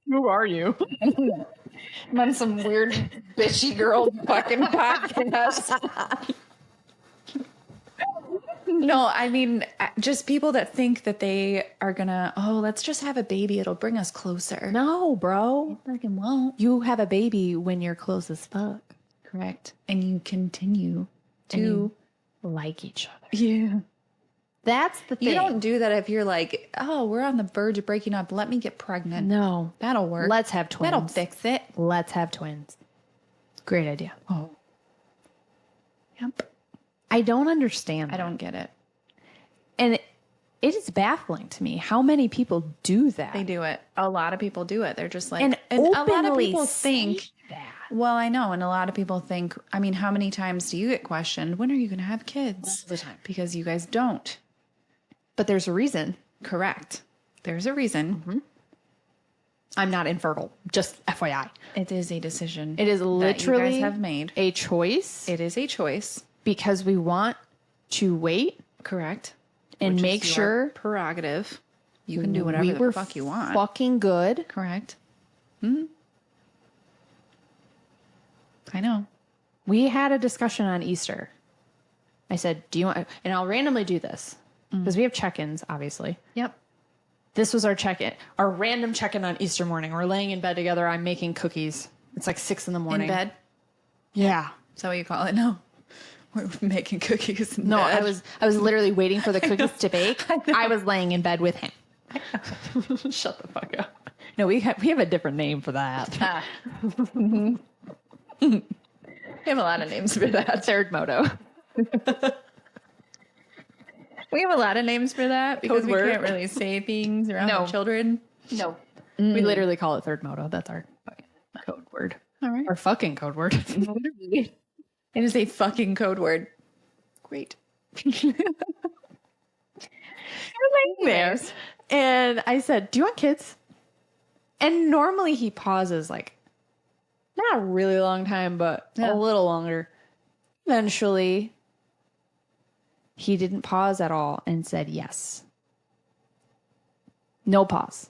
Who are you? I'm on some weird bitchy girl fucking podcast. No, I mean, just people that think that they are gonna, let's just have a baby. It'll bring us closer. No, bro. It fucking won't. You have a baby when you're close as fuck. Correct. And you continue to like each other. Yeah. That's the thing. You don't do that if you're like, we're on the verge of breaking up. Let me get pregnant. No. That'll work. Let's have twins. That'll fix it. Let's have twins. Great idea. Oh. Yep. I don't understand. I don't get it. And it is baffling to me how many people do that. They do it. A lot of people do it. They're just like, And a lot of openly people say think that. Well, I know. And a lot of people think, I mean, how many times do you get questioned? When are you going to have kids? All the time. Because you guys don't. But there's a reason. Correct. There's a reason. I'm not infertile. Just FYI. It is a decision. It is literally that you guys have made. a choice It is a choice. because we want to wait Correct. and Which is make your sure prerogative. You can do whatever we the were fuck you want. fucking good. Correct. I know. We had a discussion on Easter. I said, do you want, and I'll randomly do this because we have check-ins, obviously. Yep. This was our check-in, our random check-in on Easter morning. We're laying in bed together. I'm making cookies. It's like 6 a.m. In bed. Yeah. Is that what you call it? No. We're making cookies. In No, bed. I was literally waiting for the cookies to bake. I was laying in bed with him. Shut the fuck up. No, we have a different name for that. We have a lot of names for that. Third moto. We have a lot of names for that because we word. can't really say things around No. the children. No. We literally call it third moto. That's our code word. All right. Our fucking code word. It is a fucking code word. Great. There. And I said, "Do you want kids?" And normally he pauses like not a really long time, but Yeah. a little longer. Eventually, he didn't pause at all and said yes. No pause.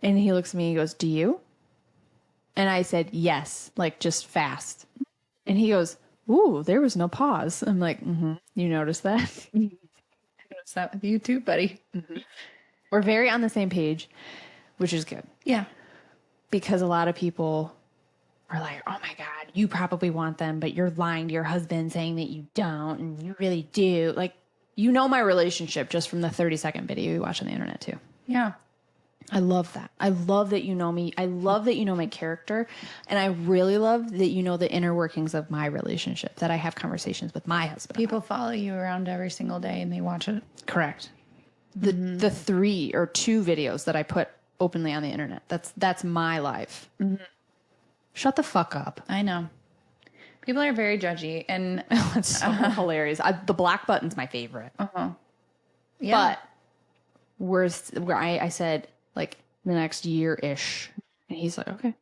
And he looks at me and goes, "Do you?" And I said, "Yes," like just fast. And he goes, "Ooh, there was no pause." I'm like, You noticed that? What's that with you too, buddy? We're very on the same page, which is good. Yeah. Because a lot of people are like, "Oh my God, you probably want them, but you're lying to your husband saying that you don't, and you really do." Like, you know my relationship just from the 30-second video you watch on the internet too. Yeah. I love that. I love that you know me. I love that you know my character. And I really love that you know the inner workings of my relationship, that I have conversations with my husband. People follow you around every single day and they watch it. Correct. The 3 or 2 videos that I put openly on the internet, that's my life. Shut the fuck up. I know. People are very judgy and That's so hilarious. The black button's my favorite. yeah. But where I said like the next year-ish. And he's like, "Okay."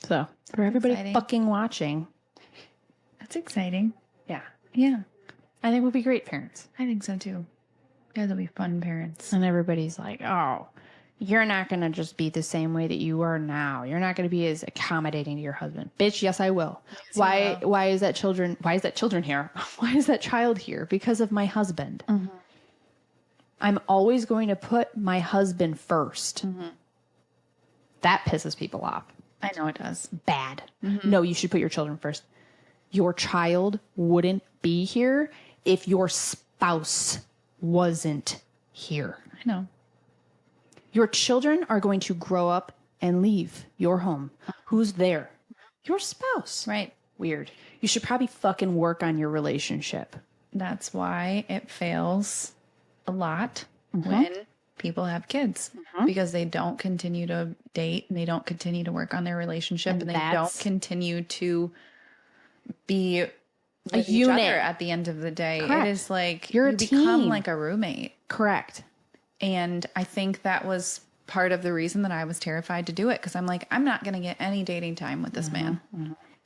So for everybody exciting. fucking watching, That's exciting. yeah, Yeah. I think we'll be great parents. I think so too. You guys will be fun parents. And everybody's like, "Oh, you're not going to just be the same way that you are now. You're not going to be as accommodating to your husband." Bitch, yes, I will. Why is that children here? Why is that child here? Because of my husband. I'm always going to put my husband first. That pisses people off. I know it does. Bad. No, you should put your children first. Your child wouldn't be here if your spouse wasn't here. I know. Your children are going to grow up and leave your home. Who's there? Your spouse. Right. Weird. You should probably fucking work on your relationship. That's why it fails a lot when people have kids because they don't continue to date and they don't continue to work on their relationship and they don't continue to be with each other unit at the end of the day. Correct. It is like You're a you become team. like a roommate. Correct. And I think that was part of the reason that I was terrified to do it because I'm like, I'm not going to get any dating time with this man.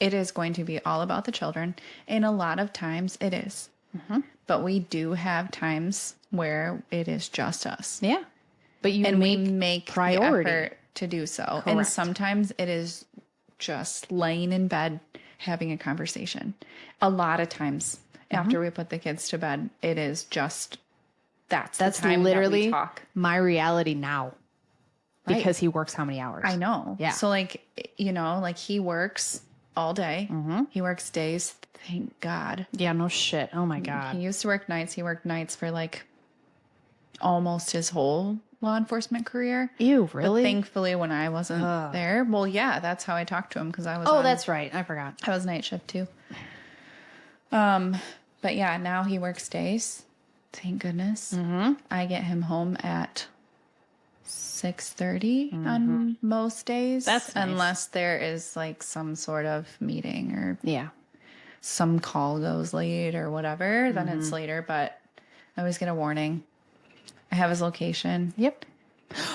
It is going to be all about the children. And a lot of times it is. But we do have times where it is just us. Yeah. But you And we make make priority. the effort to do so. And Correct. sometimes it is just laying in bed having a conversation. A lot of times after we put the kids to bed, it is just that's the time literally that we talk. my reality now. Right. Because he works how many hours? I know. Yeah. So like, you know, like he works all day. He works days. Thank God. Yeah, no shit. Oh my God. He used to work nights. He worked nights for like almost his whole law enforcement career. Ew, But really? thankfully, when I wasn't there, well, yeah, that's how I talked to him because I was. Oh, on- that's right. I forgot. I was night shift too. But yeah, now he works days. Thank goodness. I get him home at 6:30 on most days. That's nice. unless there is like some sort of meeting or Yeah. some call goes late or whatever, then it's later. But I always get a warning. I have his location. Yep.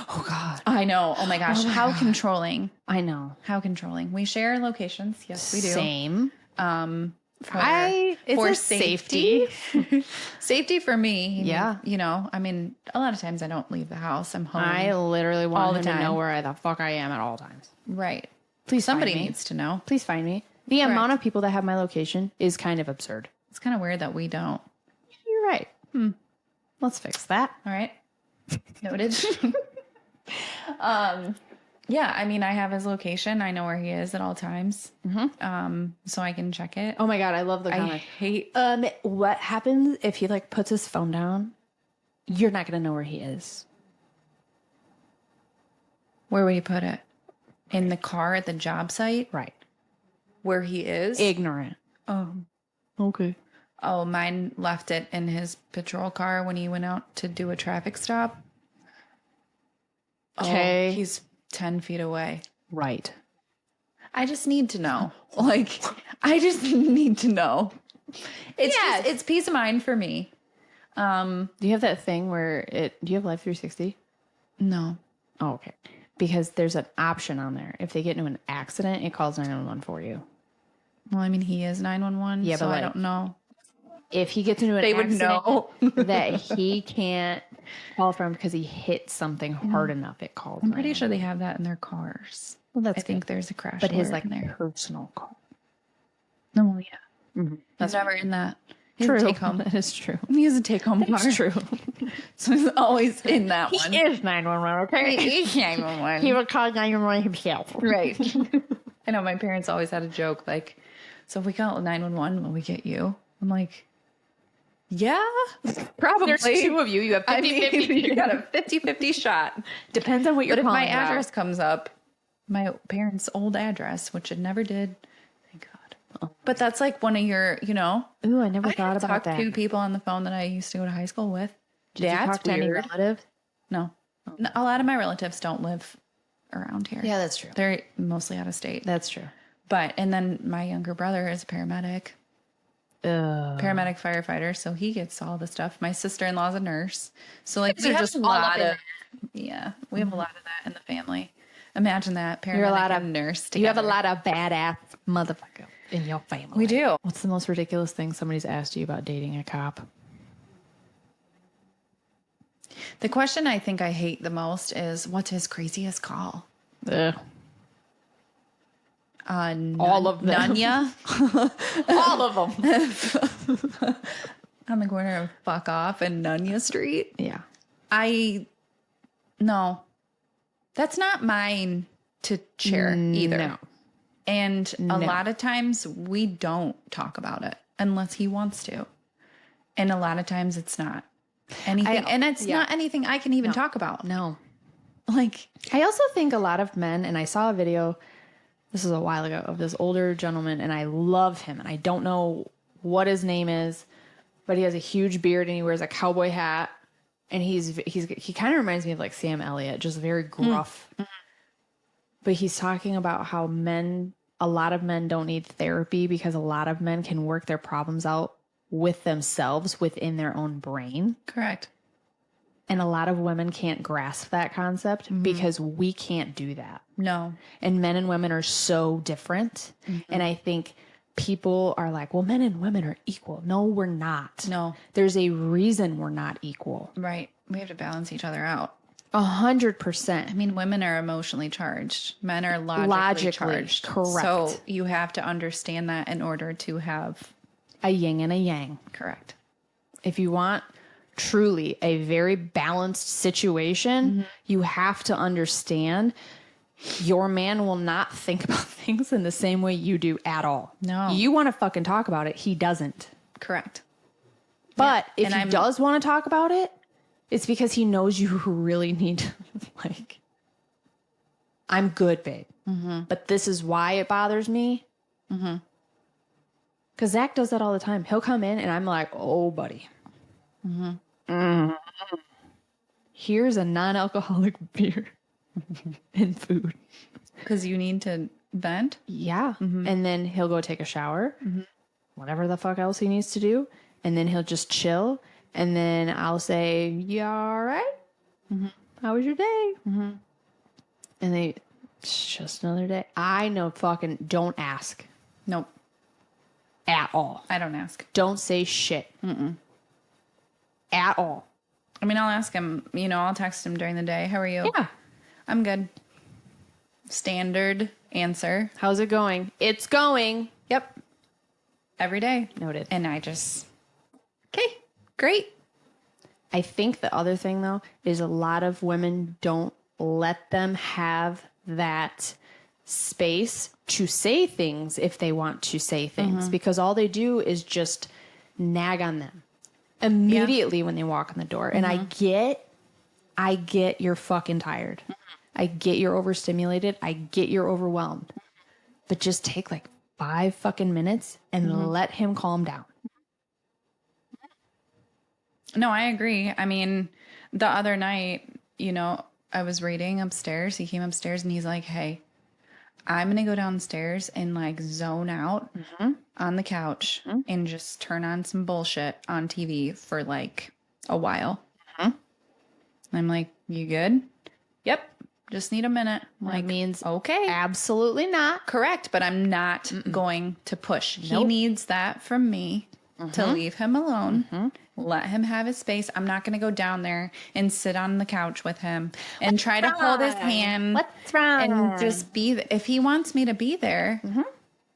Oh God. I know. Oh my gosh. How controlling. I know. How controlling. We share locations. Yes, we do. Same. For, It's for a safety. Safety for me. Yeah. You know, I mean, a lot of times I don't leave the house. I'm home. I literally want all the him to time. know where the fuck I am at all times. Right. Please find Somebody me. needs to know. Please find me. The amount of people that have my location is kind of absurd. It's kind of weird that we don't. You're right. Let's fix that. All right. Noted. Yeah, I mean, I have his location. I know where he is at all times. So I can check it. Oh my God, I love the I comment. hate. What happens if he like puts his phone down? You're not gonna know where he is. Where would he put it? In the car at the job site? Right. Where he is? Ignorant. Oh. Okay. Oh, mine left it in his patrol car when he went out to do a traffic stop. Okay. Oh, he's 10 feet away. Right. I just need to know. Like, I just need to know. It's Yes. just, it's peace of mind for me. Do you have that thing where do you have Life 360? No. Oh, okay. Because there's an option on there. If they get into an accident, it calls 911 for you. Well, I mean, he is 911, Yeah, so but I like, don't know. If he gets into an They would accident know. that he can't call from because he hit something hard enough, it calls. I'm pretty sure they have that in their cars. Well, that's I think there's a crash but his alert like in there. personal call. No, well, yeah. That's He's never in that. He has true. a take home. That is true. He has a take home car. That's true. So he's always in that one. is 911. Okay. He is 911. He will call 911 himself. Right. I know my parents always had a joke like, so if we call 911, will we get you? I'm like, yeah, probably. There's two of you. You have 50 I mean, you got a 50-50 shot. Depends on what you're But if calling my about. address comes up, my parents' old address, which it never did, thank God. But that's like one of your, you know. Ooh, I never I thought about talked that. to people on the phone that I used to go to high school with. Did you That's talk to any weird. relative? No. A lot of my relatives don't live around here. Yeah, that's true. They're mostly out of state. That's true. But, and then my younger brother is a paramedic. Paramedic firefighter, so he gets all the stuff. My sister-in-law's a nurse, so like we have a lot of we have a lot of that in the family. Imagine that, paramedic You're a lot of and nurse You have a together. lot of badass motherfucker in your family. We do. What's the most ridiculous thing somebody's asked you about dating a cop? The question I think I hate the most is, what's his craziest call? Ugh. All of them. Nunya All of them. on the corner of Fuck Off and Nunya Street. Yeah. No, that's not mine to share either. No. And a lot of times we don't talk about it unless he wants to. And a lot of times it's not anything. And it's not anything I can even talk about. No. Like, I also think a lot of men, and I saw a video, this is a while ago, of this older gentleman, and I love him, and I don't know what his name is, but he has a huge beard and he wears a cowboy hat, and he kind of reminds me of like Sam Elliott, just very gruff. But he's talking about how a lot of men don't need therapy because a lot of men can work their problems out with themselves within their own brain. correct. And a lot of women can't grasp that concept because we can't do that. No. And men and women are so different. And I think people are like, well, men and women are equal. No, we're not. No. There's a reason we're not equal. Right. We have to balance each other out. 100%. I mean, women are emotionally charged. Men are logically charged. correct. So you have to understand that in order to have A yin and a yang. correct. If you want truly a very balanced situation, you have to understand your man will not think about things in the same way you do at all. No. You want to fucking talk about it. He doesn't. Correct. But if And he does want to talk about it, it's because he knows you really need to, like, I'm good, babe. But this is why it bothers me. Because Zach does that all the time. He'll come in and I'm like, oh, buddy. Here's a non-alcoholic beer and food. Because you need to vent. Yeah. And then he'll go take a shower, whatever the fuck else he needs to do. And then he'll just chill. And then I'll say, you all right? How was your day? And it's just another day. I know fucking don't ask Nope. at all. I don't ask. Don't say shit. At all. I mean, I'll ask him, I'll text him during the day. How are you? Yeah. I'm good. Standard answer. How's it going? It's going. Yep. Every day. Noted. And I just, okay, great. I think the other thing, though, is a lot of women don't let them have that space to say things if they want to say things, because all they do is just nag on them immediately when they walk in the door. And I get you're fucking tired. I get you're overstimulated. I get you're overwhelmed. But just take like 5 fucking minutes and let him calm down. No, I agree. I mean, the other night, you know, I was reading upstairs. He came upstairs and he's like, hey, I'm going to go downstairs and like zone out on the couch and just turn on some bullshit on TV for like a while. I'm like, you good? Yep. Just need a minute. That means okay. absolutely not. Correct. But I'm not going to push. He needs that from me to leave him alone. Let him have his space. I'm not going to go down there and sit on the couch with him and try to hold his hand. What's wrong? And just be, if he wants me to be there,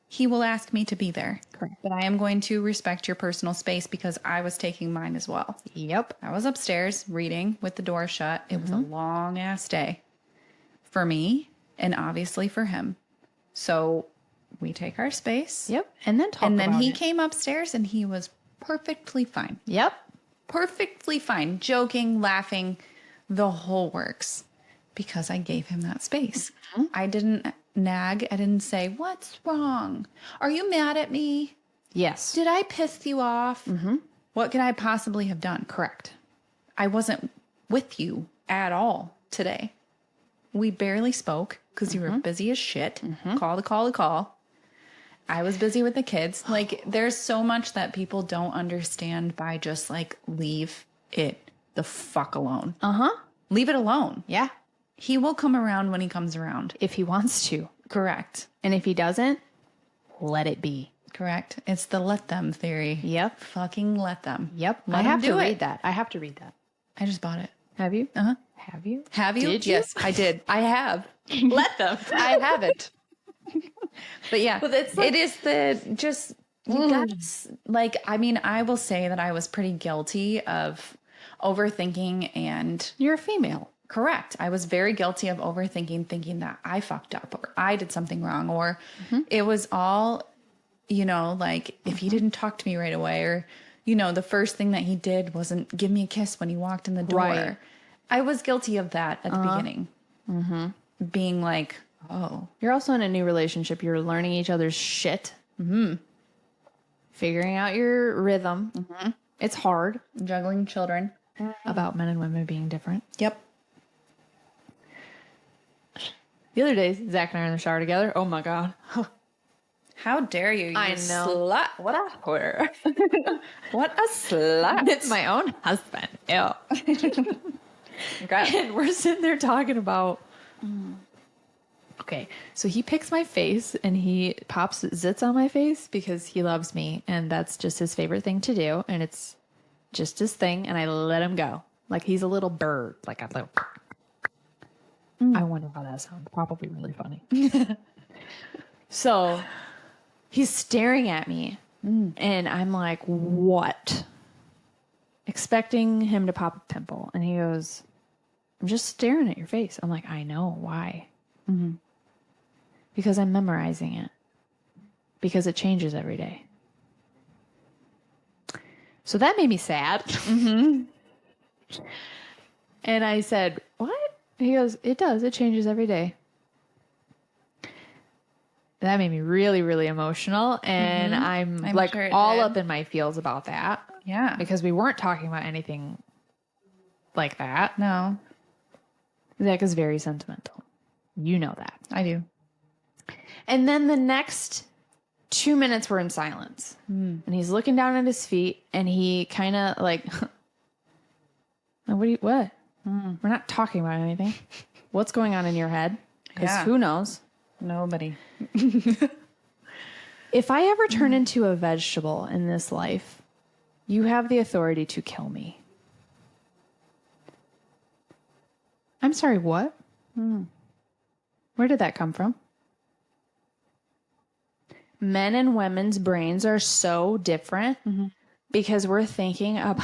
he will ask me to be there. Correct. But I am going to respect your personal space because I was taking mine as well. Yep. I was upstairs reading with the door shut. It was a long ass day for me and obviously for him. So we take our space. Yep. And then talk And then about he it. came upstairs and he was perfectly fine. Yep. Perfectly fine. Joking, laughing, the whole works. Because I gave him that space. I didn't nag. I didn't say, what's wrong? Are you mad at me? Yes. Did I piss you off? What could I possibly have done? Correct. I wasn't with you at all today. We barely spoke because you were busy as shit. Call the call. I was busy with the kids. Like, there's so much that people don't understand by just like, leave it the fuck alone. Leave it alone. Yeah. He will come around when he comes around. If he wants to. Correct. And if he doesn't, let it be. Correct. It's the let them theory. Yep. Fucking let them. Yep. Let I him have to do read it. that. I have to read that. I just bought it. Have you? Uh-huh. Have you? Have you? Did you? Yes, I did. I have. Let them. I haven't. But yeah, But it's it is the just you guys like. I mean, I will say that I was pretty guilty of overthinking and You're a female. correct. I was very guilty of overthinking, thinking that I fucked up or I did something wrong or it was all, you know, like if he didn't talk to me right away or, you know, the first thing that he did wasn't give me a kiss when he walked in the door. Right. I was guilty of that at the beginning. Being like, oh, You're also in a new relationship. You're learning each other's shit. Figuring out your rhythm. It's hard. juggling children. About men and women being different. Yep. The other day, Zach and I are in the shower together. Oh my God. How dare you? You I know. slut. What a whore. What a slut. It's my own husband. Ew. Okay. And we're sitting there talking about. Okay, so he picks my face and he pops zits on my face because he loves me, and that's just his favorite thing to do, and it's just his thing, and I let him go like he's a little bird, like a little. I wonder how that sounds. Probably really funny. So he's staring at me, and I'm like, "What?" Expecting him to pop a pimple, and he goes, "I'm just staring at your face." I'm like, "I know why." Because I'm memorizing it. Because it changes every day. So that made me sad. And I said, what? He goes, it does. It changes every day. That made me really, really emotional. And I'm like sure it all did. up in my feels about that. Yeah. Because we weren't talking about anything like that. No, Zach is very sentimental. You know that. I do. And then the next 2 minutes we're in silence. And he's looking down at his feet and he kind of like, what? We're not talking about anything. What's going on in your head? Because Yeah. who knows? Nobody. If I ever turn into a vegetable in this life, you have the authority to kill me. I'm sorry, what? Where did that come from? Men and women's brains are so different because we're thinking about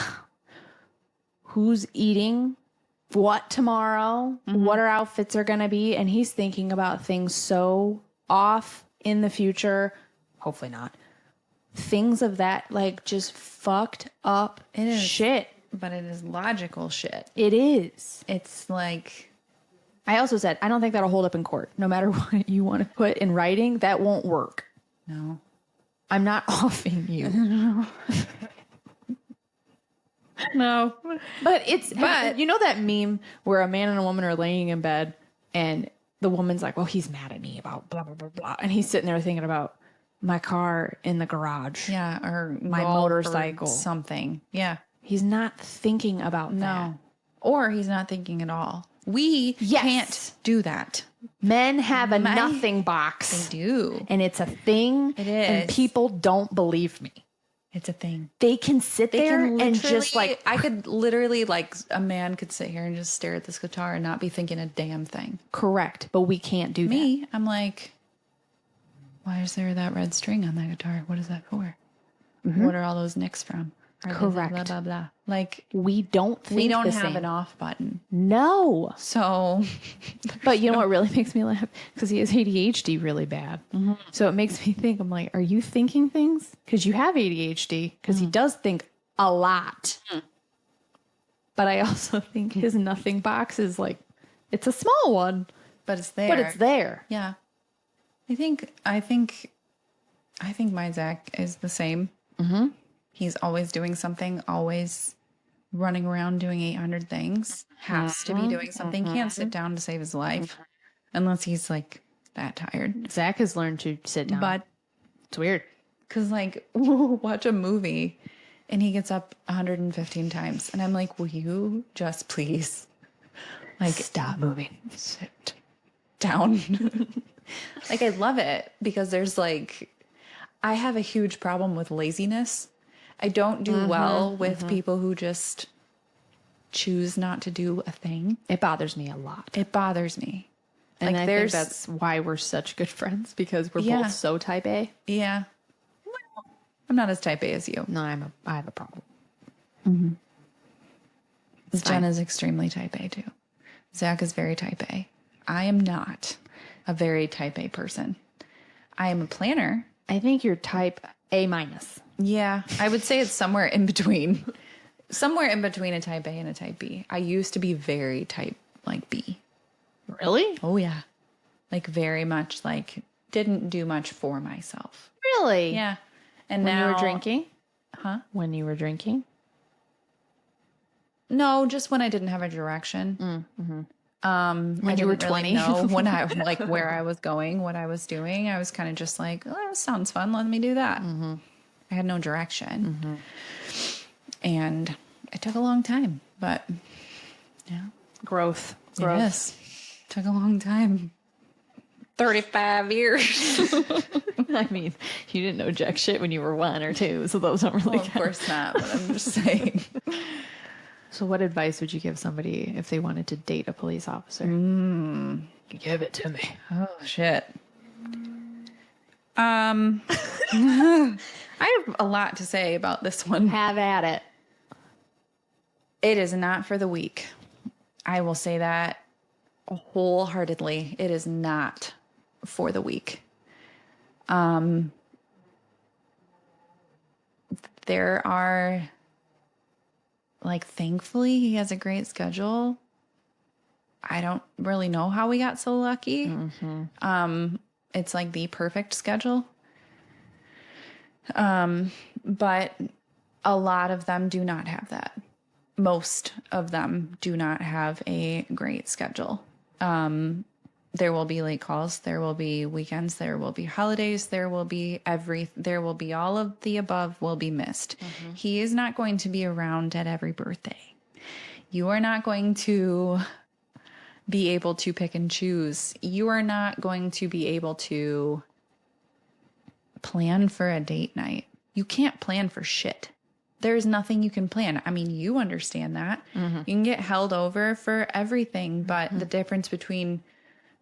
who's eating what tomorrow, what our outfits are going to be. And he's thinking about things so off in the future. Hopefully not. Things of that, like, just fucked up shit. But it is logical shit. It is. It's like, I also said, I don't think that'll hold up in court. No matter what you want to put in writing, that won't work. no. I'm not offing you. No. But you know that meme where a man and a woman are laying in bed and the woman's like, well, he's mad at me about blah, blah, blah, blah. And he's sitting there thinking about my car in the garage. Yeah. Or My golf or motorcycle. something. Yeah. He's not thinking about that. No. Or he's not thinking at all. We Yes. can't do that. Men have a nothing box. They do. And it's a thing. It is. And people don't believe me. It's a thing. They can sit there and just like, I could literally, like, a man could sit here and just stare at this guitar and not be thinking a damn thing. correct, but we can't do that. Me, I'm like, why is there that red string on that guitar? What is that for? What are all those nicks from? Or Correct. Blah, blah, blah. Like, We don't think we don't the have same. an off button. No. So, But you know what really makes me laugh? Because he has ADHD really bad. So it makes me think, I'm like, are you thinking things? Because you have ADHD. Because he does think a lot. But I also think his nothing box is like, it's a small one, but it's there. but it's there. Yeah. I think my Zach is the same. He's always doing something, always running around doing 800 things, has to be doing something, can't sit down to save his life unless he's like that tired. Zach has learned to sit down. But it's weird. because like we'll watch a movie and he gets up 115 times and I'm like, will you just please like Stop moving. sit down? Like, I love it because there's like, I have a huge problem with laziness. I don't do well with people who just choose not to do a thing. It bothers me a lot. It bothers me. And Like, I think there's- that's why we're such good friends, because we're Yeah. both so type A. Yeah. Well, I'm not as type A as you. No, I have a problem. Jen is extremely type A too. Zach is very type A. I am not a very type A person. I am a planner. I think you're type A minus. Yeah, I would say it's somewhere in between. Somewhere in between a type A and a type B. I used to be very type like B. Really? Oh yeah. Like very much like didn't do much for myself. Really? Yeah. And When now you were drinking? Huh? When you were drinking? No, just when I didn't have a direction. When you were 20? know when I like where I was going, what I was doing. I was kind of just like, oh, that sounds fun. Let me do that. I had no direction. And it took a long time, but yeah, Growth. yes, took a long time. 35 years. I mean, you didn't know jack shit when you were 1 or 2, so those don't really Well, of course not, but I'm just saying. So what advice would you give somebody if they wanted to date a police officer? Give it to me. Oh, shit. I have a lot to say about this one. Have at it. It is not for the weak. I will say that wholeheartedly. It is not for the weak. There are, like, thankfully, he has a great schedule. I don't really know how we got so lucky. It's like the perfect schedule. But a lot of them do not have that. Most of them do not have a great schedule. There will be late calls. There will be weekends. There will be holidays. There will be all of the above will be missed. He is not going to be around at every birthday. You are not going to be able to pick and choose. You are not going to be able to plan for a date night. You can't plan for shit. There's nothing you can plan. I mean, you understand that. You can get held over for everything, but the difference between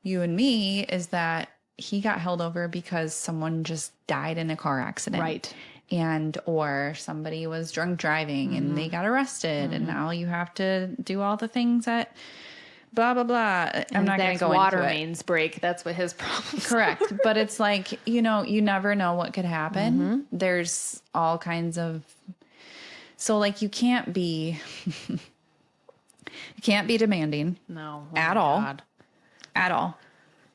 you and me is that he got held over because someone just died in a car accident. Right. and or somebody was drunk driving and they got arrested and now you have to do all the things that blah blah blah. I'm not going to go water into it. mains break. That's what his problem. Correct. But it's like, you know, you never know what could happen. There's all kinds of, so like you can't be demanding. No. At all.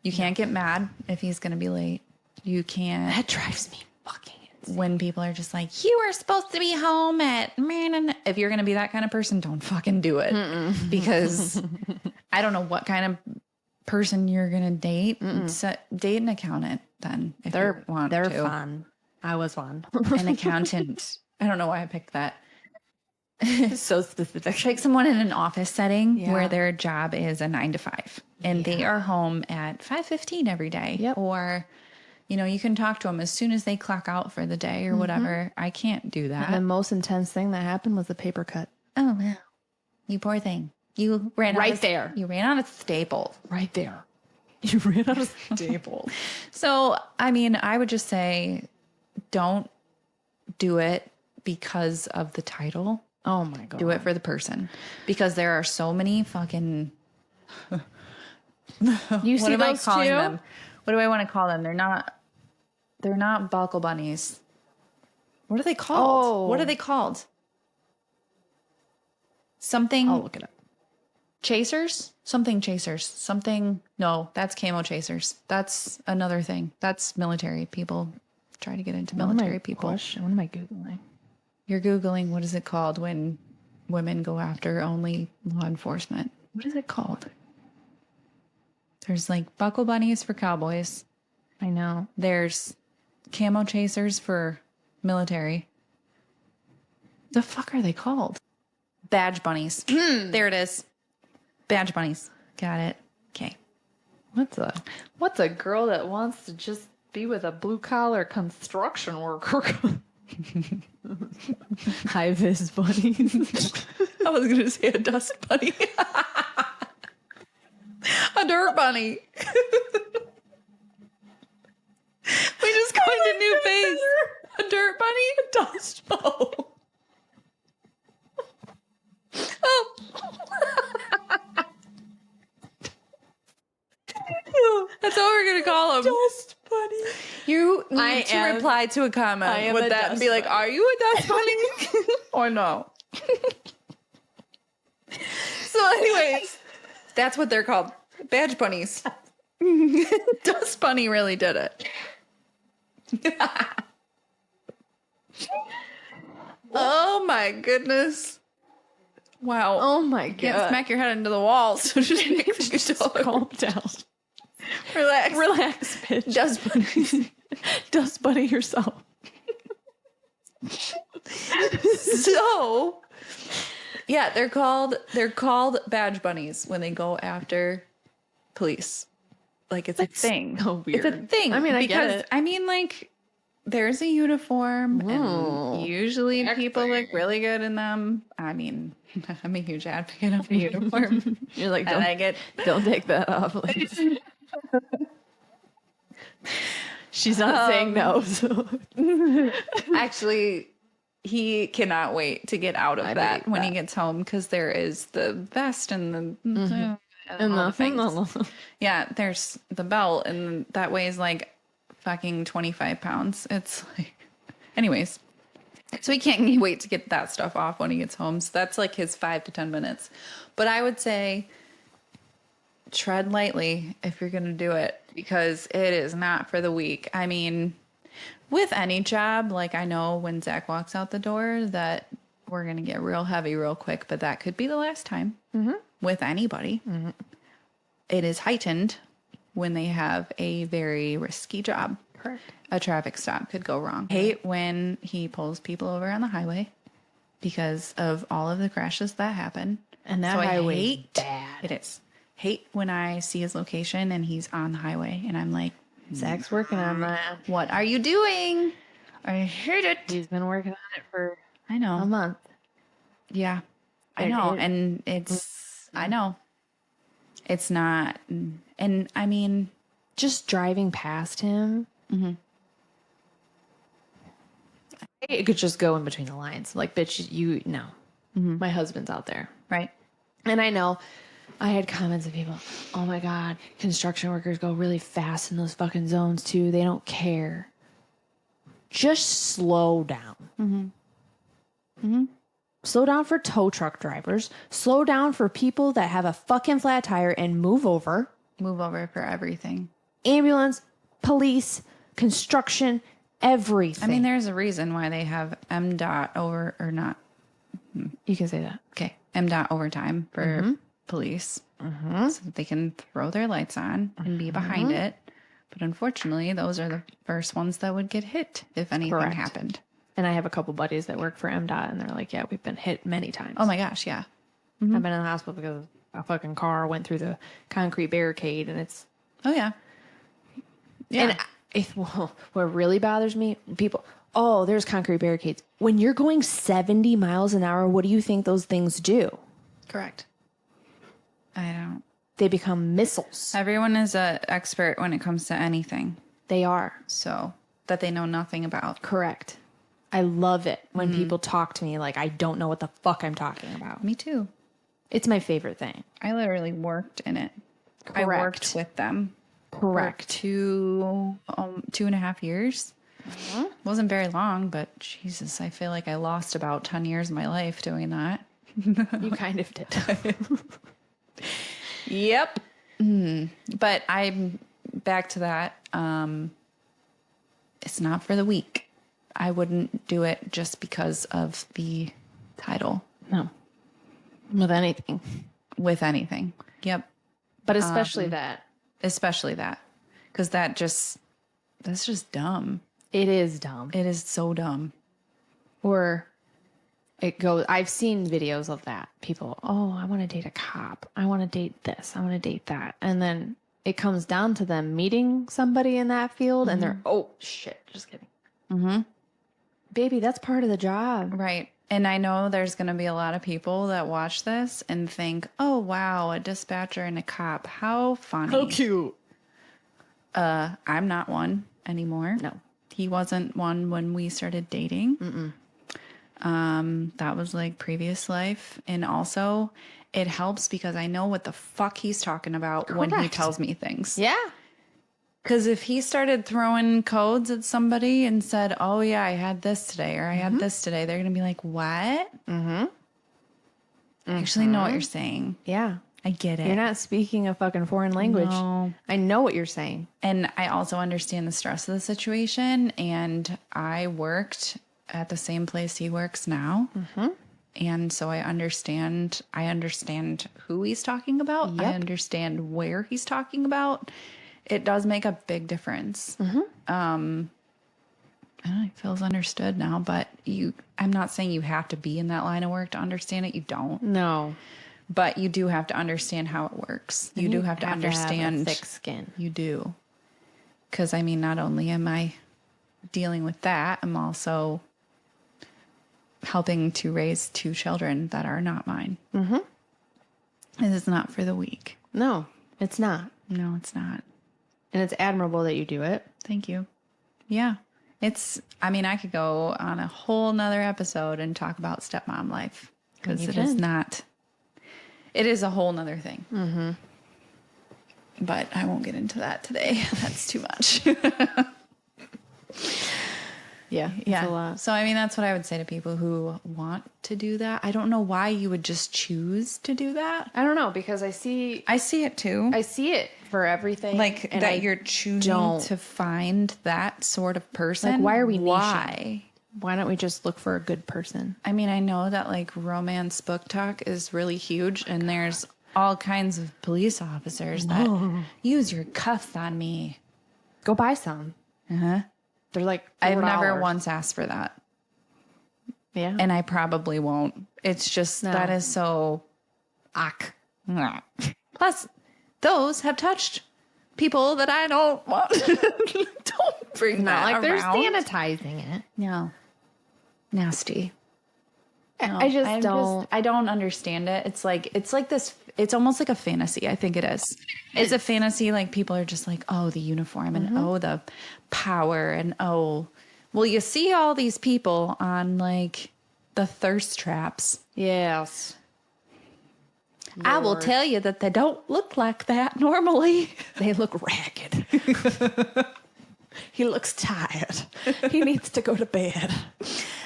You can't get mad if he's going to be late. You can't. That drives me fucking insane. When people are just like, you were supposed to be home at, if you're going to be that kind of person, don't fucking do it. Because I don't know what kind of person you're going to date. Date an accountant then if you want to. They're fun. I was fun. An accountant. I don't know why I picked that. So specific. Pick someone in an office setting Yeah. where their job is a 9 to 5 and they are home at 5:15 every day. Yep. Or, you know, you can talk to them as soon as they clock out for the day or whatever. I can't do that. And the most intense thing that happened was the paper cut. Oh, well, you poor thing. You ran Right out of, there. You ran out of staples. Right there. You ran out of staples. So, I mean, I would just say don't do it because of the title. Oh my God. Do it for the person. Because there are so many fucking... You see what am I those calling two? them? What do I want to call them? They're not buckle bunnies. What are they called? Oh. What are they called? Something I'll look it up. chasers? Something chasers. Something no, that's camo chasers. That's another thing. That's military people. Try to get into military people. What am I Googling? You're Googling what is it called when women go after only law enforcement. What is it called? There's like buckle bunnies for cowboys. I know. There's camo chasers for military. The fuck are they called? Badge bunnies. There it is. Badge bunnies. Got it. Okay. What's a girl that wants to just be with a blue collar construction worker? High vis bunnies. I was going to say a dust bunny. A dirt bunny. We just coined a new phase. A dirt bunny? A dust bunny. Oh. That's what we're going to call him. Dust bunny. You need to reply to a comment with that and be like, are you a dust bunny? Or no? So anyways, that's what they're called. Badge bunnies. Dust bunny really did it. Oh my goodness. Wow. Oh my God. Can't smack your head into the wall. So just calm down. Relax. Relax, bitch. Dust bunnies. Dust bunny yourself. So yeah, they're called badge bunnies when they go after police. Like it's a thing. so weird. It's a thing. I mean, I get it. I mean, like there's a uniform and usually people look really good in them. I mean, I'm a huge advocate of the uniform. You're like, And I get don't take that off, please. She's not saying no. So. actually he cannot wait to get out of that believe when he that. gets home because there is the vest and the And all the things. the Yeah, there's the belt and that weighs like fucking 25 pounds. It's like, anyways, so he can't wait to get that stuff off when he gets home. So that's like his 5 to 10 minutes. But I would say tread lightly if you're going to do it because it is not for the weak. I mean, with any job, like I know when Zach walks out the door that we're going to get real heavy real quick, but that could be the last time with anybody. It is heightened when they have a very risky job. Correct. A traffic stop could go wrong. I hate when he pulls people over on the highway because of all of the crashes that happen. And that so highway I is hate bad. It is. Hate when I see his location and he's on the highway and I'm like, Zach's working on that. what are you doing? I hate it. He's been working on it for I know. a month. Yeah, I know. And it's, I know. It's not, and I mean, Just driving past him. it could just go in between the lines. Like, bitch, you no. My husband's out there. Right. And I know I had comments of people, oh my God, construction workers go really fast in those fucking zones too. They don't care. Just slow down. Slow down for tow truck drivers. Slow down for people that have a fucking flat tire and move over. Move over for everything. Ambulance, police, construction, everything. I mean, there's a reason why they have MDOT over, or not. you can say that. Okay. MDOT overtime for police. So that they can throw their lights on and be behind it. But unfortunately, those are the first ones that would get hit if anything Correct. happened. And I have a couple buddies that work for MDOT, and they're like, yeah, we've been hit many times. Oh my gosh, yeah. I've been in the hospital because a fucking car went through the concrete barricade, and it's... Oh yeah. Yeah. And what really bothers me, people, oh, there's concrete barricades. When you're going 70 miles an hour, what do you think those things do? Correct. I don't. They become missiles. Everyone is an expert when it comes to anything. They are. So, that they know nothing about. Correct. I love it when people talk to me like I don't know what the fuck I'm talking about. Me too. It's my favorite thing. I literally worked in it. Correct. I worked with them. Correct. For 2.5 years. Wasn't very long, but Jesus, I feel like I lost about 10 years of my life doing that. You kind of did. Yep. But I'm back to that. It's not for the weak. I wouldn't do it just because of the title. No. With anything. With anything. Yep. But especially that. Especially that. Because that's just dumb. It is dumb. It is so dumb. Or it goes, I've seen videos of that. People, oh, I want to date a cop. I want to date this. I want to date that. And then it comes down to them meeting somebody in that field and they're, oh, shit, just kidding. Baby, that's part of the job. Right. And I know there's going to be a lot of people that watch this and think, oh, wow, a dispatcher and a cop. How funny. How cute. I'm not one anymore. No. He wasn't one when we started dating. That was like previous life. And also it helps because I know what the fuck he's talking about when he Correct. tells me things. Yeah. Because if he started throwing codes at somebody and said, oh yeah, I had this today or I had this today, they're going to be like, what? I actually know what you're saying. Yeah. I get it. You're not speaking a fucking foreign language. No. I know what you're saying. And I also understand the stress of the situation. And I worked at the same place he works now. And so I understand who he's talking about. Yep. I understand where he's talking about. It does make a big difference. I don't know, it feels understood now, but I'm not saying you have to be in that line of work to understand it. You don't. No. But you do have to understand how it works. You do have to understand. have a thick skin. You do. Because, I mean, not only am I dealing with that, I'm also helping to raise 2 children that are not mine. It is not for the weak. No, it's not. No, it's not. And it's admirable that you do it. Thank you. Yeah. I could go on a whole nother episode and talk about stepmom life. Because it is not... It is a whole nother thing. But I won't get into that today. That's too much. Yeah. Yeah. A lot. So, I mean, that's what I would say to people who want to do that. I don't know why you would just choose to do that. I don't know, because I see it too. I see it for everything. Like and that you're choosing to find that sort of person. Like, why are we Why? Why don't we just look for a good person? I mean, I know that like romance book talk is really huge and there's all kinds of police officers that use your cuffs on me. Go buy some. They're like $4. I've never once asked for that. Yeah. And I probably won't. It's just that is so Plus, those have touched people that I don't want. Don't bring Not that like they're around. sanitizing it. No. Nasty. No, I don't understand it. It's like this. It's almost like a fantasy. I think it is. It's a fantasy. Like people are just like, oh, the uniform and oh, the power and oh, Well, you see all these people on like the thirst traps. Yes. I will Lord. tell you that they don't look like that normally. They look ragged. He looks tired. He needs to go to bed.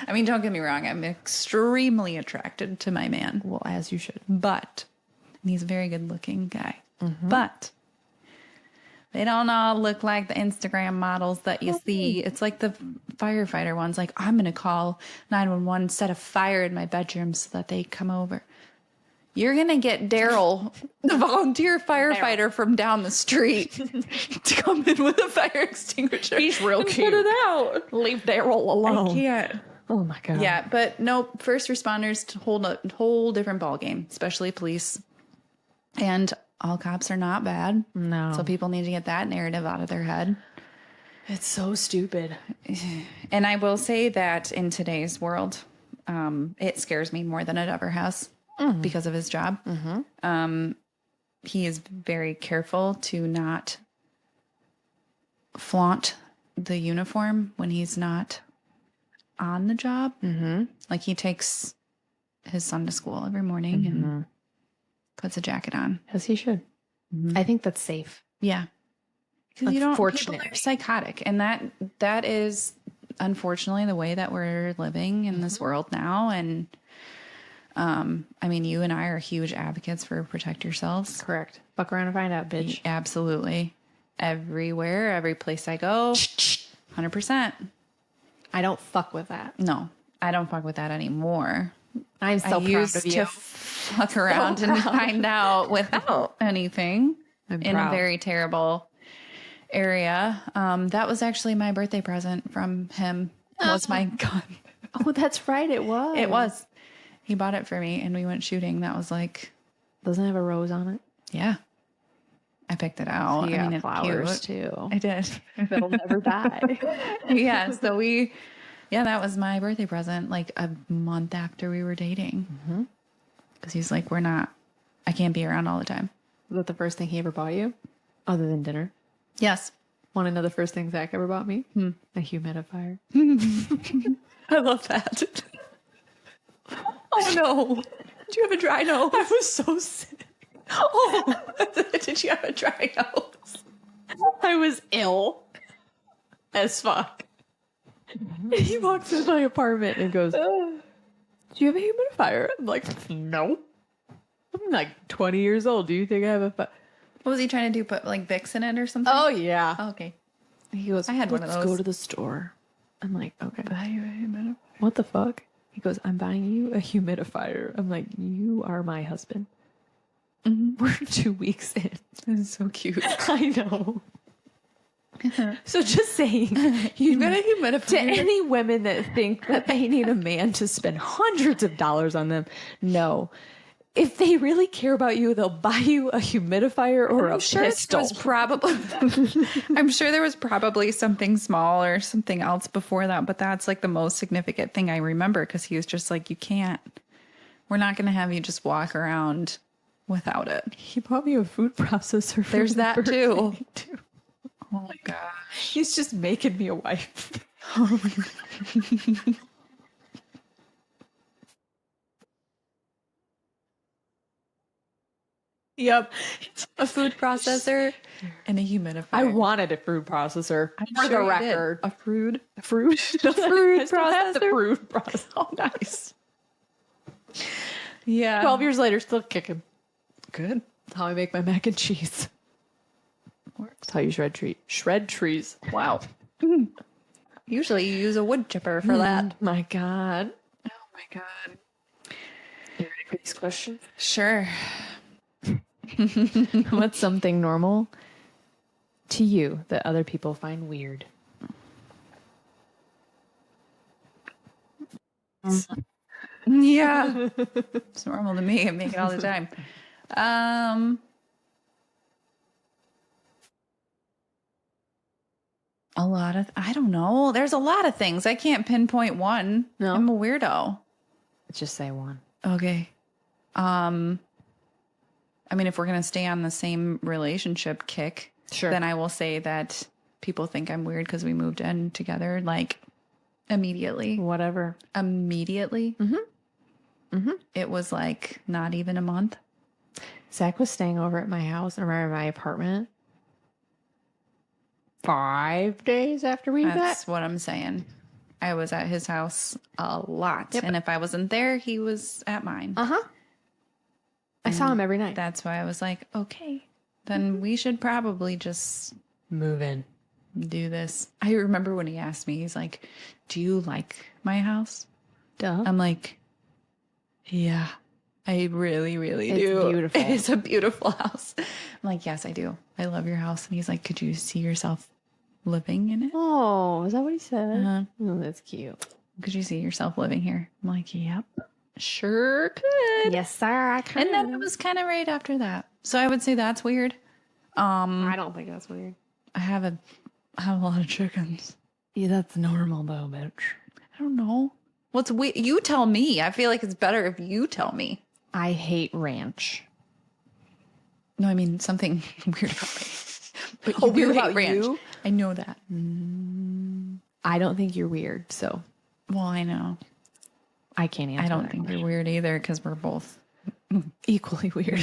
I mean, don't get me wrong. I'm extremely attracted to my man. Well, as you should. But he's a very good looking guy. But they don't all look like the Instagram models that you see. It's like the firefighter ones. Like, I'm going to call 911, set a fire in my bedroom so that they come over. You're going to get Daryl, the volunteer firefighter from down the street, to come in with a fire extinguisher. He's real and cute. Put it out. Leave Daryl alone. I can't. Oh my God. Yeah, but no, first responders hold a whole different ballgame, especially police. And all cops are not bad. No. So people need to get that narrative out of their head. It's so stupid. And I will say that in today's world, it scares me more than it ever has because of his job. He is very careful to not flaunt the uniform when he's not on the job. Like he takes his son to school every morning and puts a jacket on. As he should. I think that's safe. Yeah. Because you don't, people Unfortunately. are psychotic. And that is unfortunately the way that we're living in this world now. And I mean, you and I are huge advocates for protect yourselves. Correct. Fuck around and find out, bitch. Absolutely. Everywhere, every place I go, 100%. I don't fuck with that. No, I don't fuck with that anymore. I'm so I proud used of you. to fuck around and find out without anything I'm in proud. a very terrible area. That was actually my birthday present from him. Was my gun. Oh, that's right. It was. It was. He bought it for me and we went shooting. That was like, Doesn't it have a rose on it? yeah. I picked it out. You got it's flowers cute. too. I did. That'll never die. Yeah. So that was my birthday present like a month after we were dating. Because he's like, I can't be around all the time. Was that the first thing he ever bought you? Other than dinner? Yes. Want to know the first thing Zach ever bought me? A humidifier. I love that. Oh no. Do you have a dry nose? I was so sick. Oh, did you have a dry nose? I was ill as fuck. And he walks in my apartment and goes, do you have a humidifier? I'm like, no. I'm like 20 years old. Do you think I have a What was he trying to do? Put like Vicks in it or something? Oh, yeah. Oh, okay. He goes, I had one of let's those. go to the store. I'm like, okay. Buy you a humidifier. What the fuck? He goes, I'm buying you a humidifier. I'm like, you are my husband. We're 2 weeks in. This is so cute. I know. So just saying, You've got a humidifier. to any women that think that they need a man to spend hundreds of dollars on them, no. If they really care about you, they'll buy you a humidifier or a pistol. I'm sure there was probably something small or something else before that, but that's like the most significant thing I remember because he was just like, we're not going to have you just walk around without it. He bought me a food processor. For There's my that birthday, too. too. Oh my gosh. He's just making me a wife. Yep. A food processor and a humidifier. I wanted a food processor. I'm For sure the you did. record. A fruit. A fruit? A fruit I still have the processor? fruit processor. Oh, nice. Yeah. 12 years later, still kicking. Good. That's how I make my mac and cheese. That's how you shred trees. Wow. Usually you use a wood chipper for that. My God. Oh my God. You ready for these questions? Sure. What's something normal to you that other people find weird? Yeah. It's normal to me. I make it all the time. I don't know. There's a lot of things. I can't pinpoint one. No? I'm a weirdo. Just say one. Okay. I mean, if we're going to stay on the same relationship kick, Sure. then I will say that people think I'm weird because we moved in together. Like, Immediately. Whatever. Immediately. It was like not even a month. Zach was staying over at my house or my apartment 5 days after we met. That's what I'm saying. I was at his house a lot. Yep. And if I wasn't there, he was at mine. I saw him every night. That's why I was like, okay, then we should probably just Move in. do this. I remember when he asked me, he's like, do you like my house? Duh. I'm like, yeah, I really, really It's do. beautiful. It's a beautiful house. I'm like, yes, I do. I love your house. And he's like, could you see yourself living in it? Oh, is that what he said? Uh-huh. Oh, that's cute. Could you see yourself living here? I'm like, yep, sure could. Yes, sir, I can. And then it was kind of right after that. So I would say that's weird. I don't think that's weird. I have a lot of chickens. Yeah, that's normal though, bitch. I don't know. What's weird? You tell me. I feel like it's better if you tell me. I hate ranch. No, I mean something weird about me. But Oh, you weird hate about ranch. you? I know that. I don't think you're weird, so Well, I know. I can't answer I don't that think question. you're weird either because we're both. Equally weird.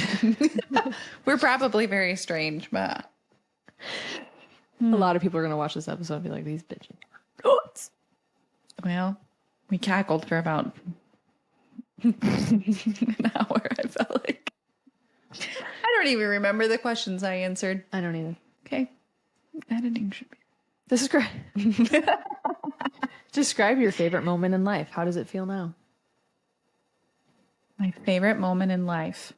We're probably very strange, but A lot of people are going to watch this episode and be like, these bitches. well, we cackled for about an hour, I felt like. I don't even remember the questions I answered. I don't either. Okay. Editing should be. Describe your favorite moment in life. How does it feel now? My favorite moment in life.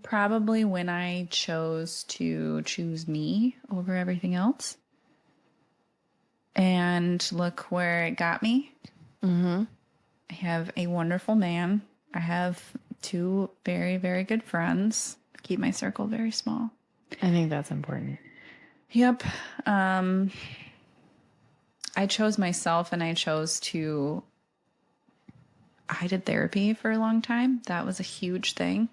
Probably when I chose to choose me over everything else. And look where it got me. I have a wonderful man. I have 2 very, very good friends. Keep my circle very small. I think that's important. Yep. I chose myself and I did therapy for a long time. That was a huge thing.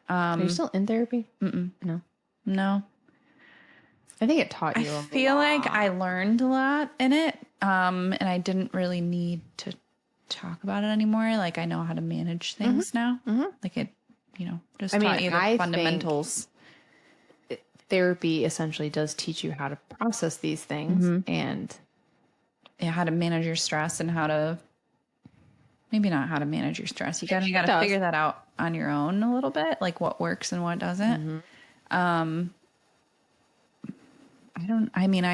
Are you still in therapy? No. No. I think it taught you I feel like I learned a lot in it. And I didn't really need to talk about it anymore. Like I know how to manage things now. Like it, just taught you the fundamentals. Therapy essentially does teach you how to process these things and How to manage your stress and how to, maybe not how to manage your stress. You gotta figure that out on your own a little bit, like what works and what doesn't. I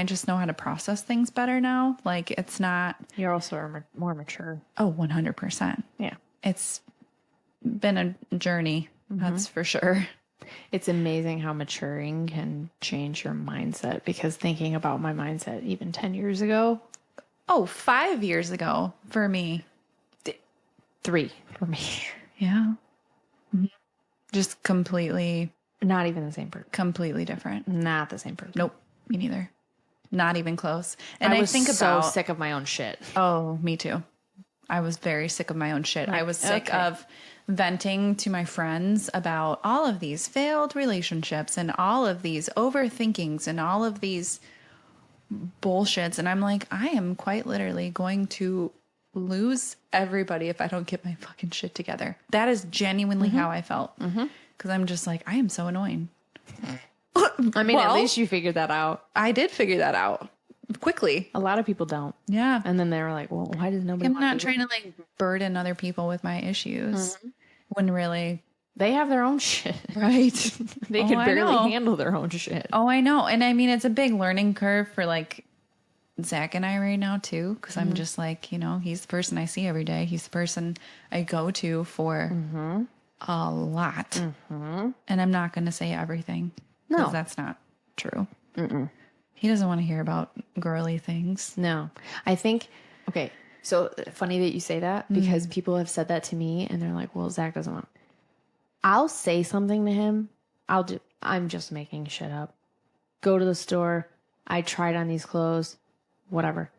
just know how to process things better now. Like it's not. you're also more mature. Oh, 100%. Yeah. It's been a journey. That's for sure. It's amazing how maturing can change your mindset because thinking about my mindset even 10 years ago. Oh, 5 years ago for me. 3 for me. Yeah. Just completely Not even the same person. completely different. Not the same person. Nope. Me neither. Not even close. And I was think so about sick of my own shit. Oh, me too. I was very sick of my own shit. I was sick of venting to my friends about all of these failed relationships and all of these overthinkings and all of these bullshits. And I'm like, I am quite literally going to lose everybody if I don't get my fucking shit together. That is genuinely how I felt. Because I'm just like, I am so annoying. I mean, Well, at least you figured that out. I did figure that out quickly. A lot of people don't. Yeah. And then they were like, well, why does nobody I'm want not to trying to like burden other people with my issues when really. They have their own shit. Right. They can barely handle their own shit. Oh, I know. And I mean, it's a big learning curve for like Zach and I right now too. Cause I'm just like, he's the person I see every day. He's the person I go to for a lot. And I'm not going to say everything. No. Cause that's not true. He doesn't want to hear about girly things. No, I think, okay. So funny that you say that because people have said that to me and they're like, well, Zach doesn't want, I'll say something to him. I'm just making shit up. Go to the store. I tried on these clothes, whatever.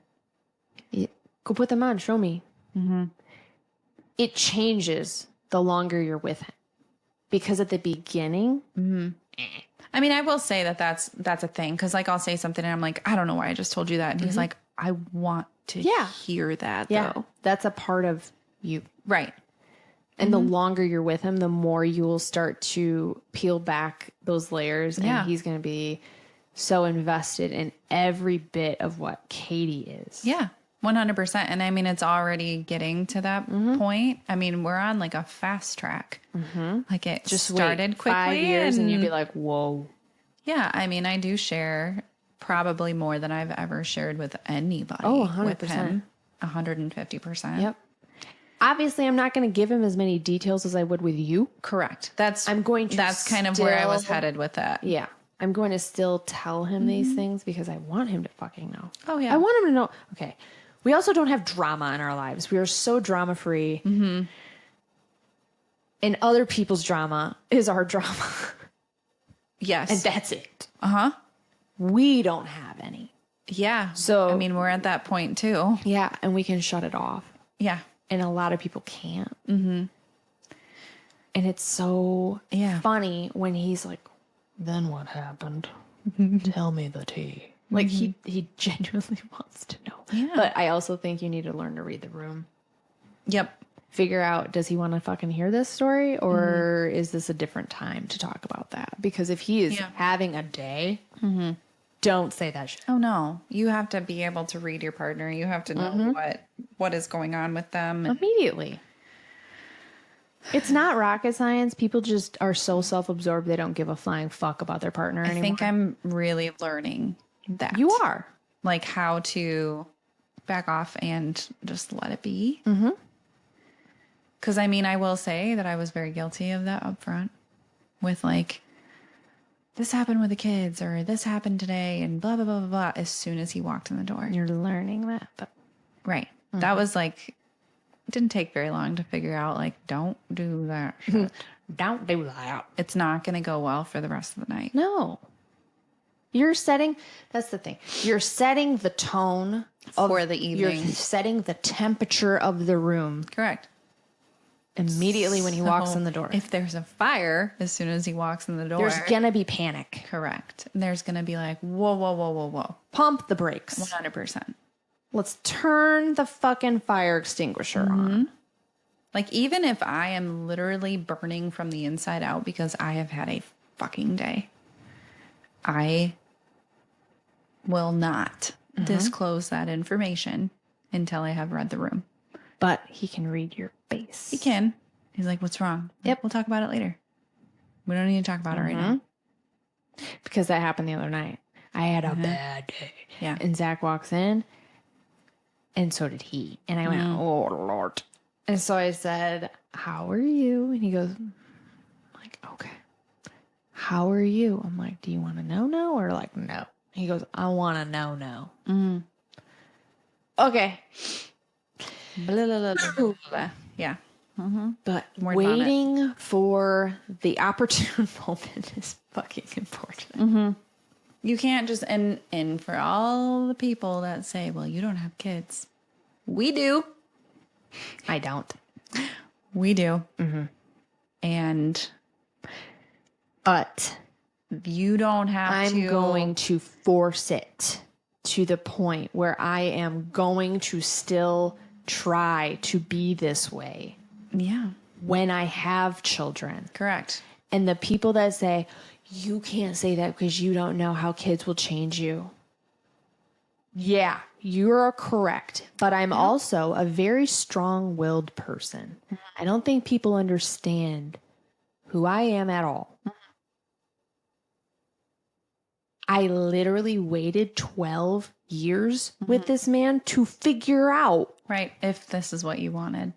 Go put them on. Show me. It changes the longer you're with him because at the beginning, I mean, I will say that that's a thing. Cause like I'll say something and I'm like, I don't know why I just told you that. And he's like, I want to hear that though. That's a part of you. Right. And the longer you're with him, the more you will start to peel back those layers. And he's going to be so invested in every bit of what Katie is. Yeah. 100%. And I mean, it's already getting to that point. I mean, we're on like a fast track. Like it just started quickly. 5 years and you'd be like, whoa. Yeah. I mean, I do share probably more than I've ever shared with anybody. Oh, 100%. With him. 150%. Yep. Obviously, I'm not going to give him as many details as I would with you. Correct. That's kind of where I was headed with that. Yeah. I'm going to still tell him these things because I want him to fucking know. Oh, yeah. I want him to know. Okay. We also don't have drama in our lives. We are so drama free. And other people's drama is our drama. Yes. And that's it. Uh-huh. We don't have any. Yeah. So, I mean, we're at that point too. Yeah. And we can shut it off. Yeah. And a lot of people can't. And it's so funny when he's like, then what happened? Tell me the tea. Like he genuinely wants to know. Yeah. But I also think you need to learn to read the room. Yep. Figure out, does he want to fucking hear this story or is this a different time to talk about that? Because if he is having a day, don't say that shit. Oh no. You have to be able to read your partner. You have to know what is going on with them. Immediately. It's not rocket science. People just are so self-absorbed they don't give a flying fuck about their partner anymore. I think I'm really learning that. You are. Like how to back off and just let it be. Because I mean, I will say that I was very guilty of that up front with like, this happened with the kids or this happened today and blah, blah, blah, blah, blah, as soon as he walked in the door. You're learning that. But right. That was like, it didn't take very long to figure out like, don't do that shit. Don't do that. It's not going to go well for the rest of the night. No. That's the thing. You're setting the tone for the evening. You're setting the temperature of the room. Correct. Immediately when he walks in the door. If there's a fire, as soon as he walks in the door, there's going to be panic. Correct. And there's going to be like, whoa, whoa, whoa, whoa, whoa. Pump the brakes. 100%. Let's turn the fucking fire extinguisher on. Like, even if I am literally burning from the inside out because I have had a fucking day, I will not disclose that information until I have read the room. But he can read your face. He can. He's like, what's wrong? Yep. We'll talk about it later. We don't need to talk about it right now. Because that happened the other night. I had a bad day. Yeah. And Zach walks in, and so did he. And I went, oh, Lord. And so I said, how are you? And he goes, I'm like, okay. How are you? I'm like, do you want to know no or like no? He goes, I want to know no. Okay. Blah, blah, blah, blah. Yeah. But More waiting for the opportune moment is fucking important. You can't just, and for all the people that say, well, you don't have kids. We do. I don't. We do. And, but you don't have I'm going to force it to the point where I am going to still try to be this way. Yeah. When I have children. Correct. And the people that say, you can't say that because you don't know how kids will change you. Yeah, you're correct. But I'm also a very strong-willed person. I don't think people understand who I am at all. I literally waited 12 years with this man to figure out. Right. If this is what you wanted.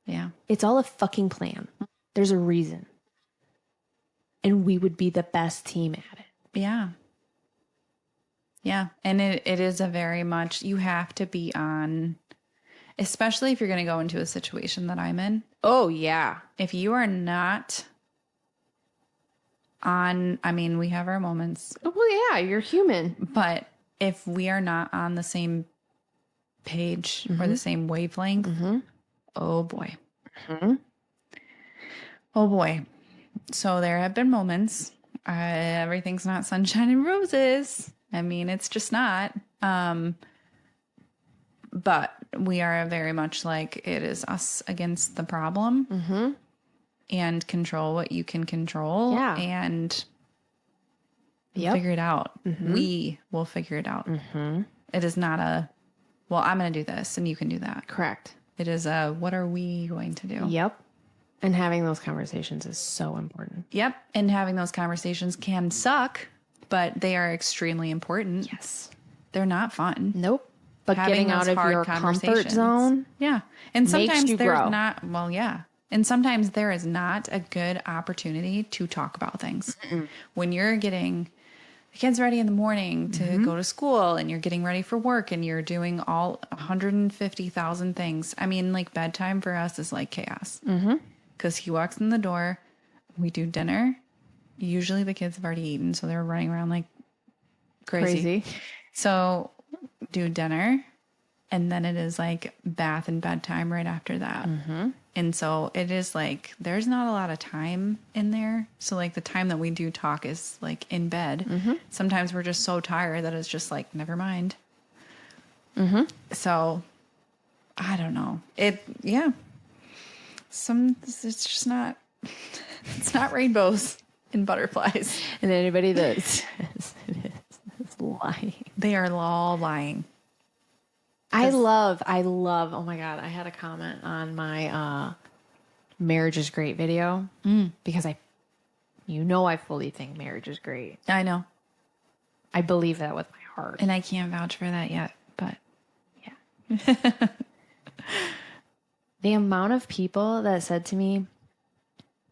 Yeah. It's all a fucking plan. There's a reason. And we would be the best team at it. Yeah. Yeah. And it is a very much, you have to be on, especially if you're going to go into a situation that I'm in. Oh, yeah. If you are not on, I mean, we have our moments. Well, yeah, you're human. But if we are not on the same page or the same wavelength, oh boy. Oh boy. So there have been moments. Everything's not sunshine and roses. I mean, it's just not. But we are very much like it is us against the problem and control what you can control. Yeah. And Yep. figure it out. We will figure it out. It is not a, well, I'm going to do this and you can do that. Correct. It is a, what are we going to do? Yep. And having those conversations is so important. Yep. And having those conversations can suck, but they are extremely important. Yes. They're not fun. Nope. But Having getting out those of hard your comfort conversations. zone. Yeah. And makes sometimes you there's grow. not, well, yeah. And sometimes there is not a good opportunity to talk about things. When you're getting the kids ready in the morning to go to school and you're getting ready for work and you're doing all 150,000 things. I mean, like bedtime for us is like chaos. Because he walks in the door, we do dinner. Usually the kids have already eaten, so they're running around like crazy. So do dinner, and then it is like bath and bedtime right after that. And so it is like there's not a lot of time in there. So like the time that we do talk is like in bed. Sometimes we're just so tired that it's just like never mind. So I don't know. It's just not. It's not rainbows and butterflies. And anybody that says it is lying. They are all lying. I love, oh my God, I had a comment on my marriage is great video because I fully think marriage is great. I know. I believe that with my heart. And I can't vouch for that yet, but yeah. The amount of people that said to me,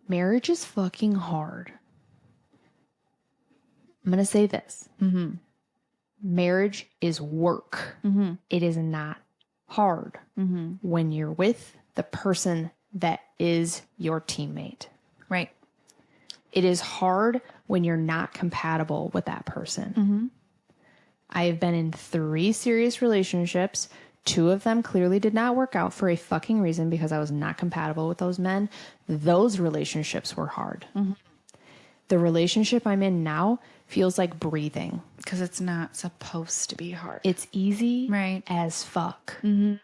marriage is fucking hard. I'm going to say this. Marriage is work. It is not hard when you're with the person that is your teammate. right. It is hard when you're not compatible with that person. I have been in 3 serious relationships. 2 of them clearly did not work out for a fucking reason because I was not compatible with those men. Those relationships were hard. The relationship I'm in now feels like breathing. Because it's not supposed to be hard. It's easy Right. as fuck. And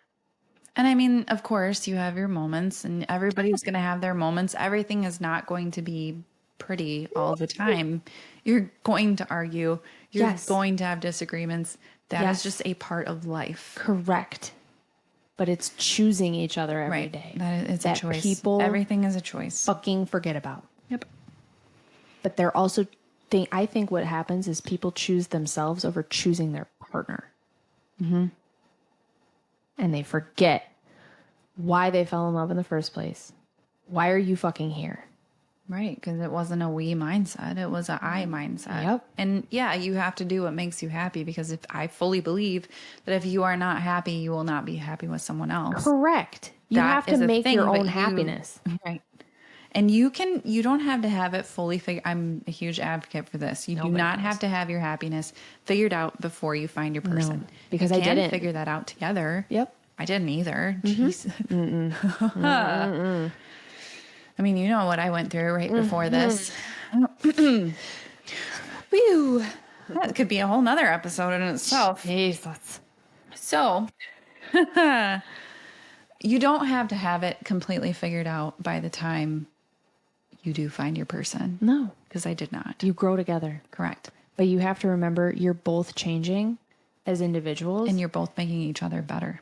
I mean, of course, you have your moments, and everybody's going to have their moments. Everything is not going to be pretty all the time. You're going to argue. You're Yes. going to have disagreements. That Yes. is just a part of life. Correct. But it's choosing each other every Right. day. It's a choice. People Everything is a choice. fucking forget about. Yep. But they're also I think what happens is people choose themselves over choosing their partner. And they forget why they fell in love in the first place. Why are you fucking here? Right, because it wasn't a we mindset. It was a I mindset. Yep. And yeah, you have to do what makes you happy, because if I fully believe that if you are not happy, you will not be happy with someone else. Correct. You That have to is a make thing, your but own you- happiness. Right. And you don't have to have it fully figured. I'm a huge advocate for this. You do Nobody not does. have to have your happiness figured out before you find your person. because you I can didn't. figure that out together. Yep. I didn't either. Jeez. I mean, you know what I went through right before this. Whew. That could be a whole nother episode in itself. Jesus. So, you don't have to have it completely figured out by the time you do find your person. No. Because I did not. You grow together. Correct. But you have to remember you're both changing as individuals. And you're both making each other better.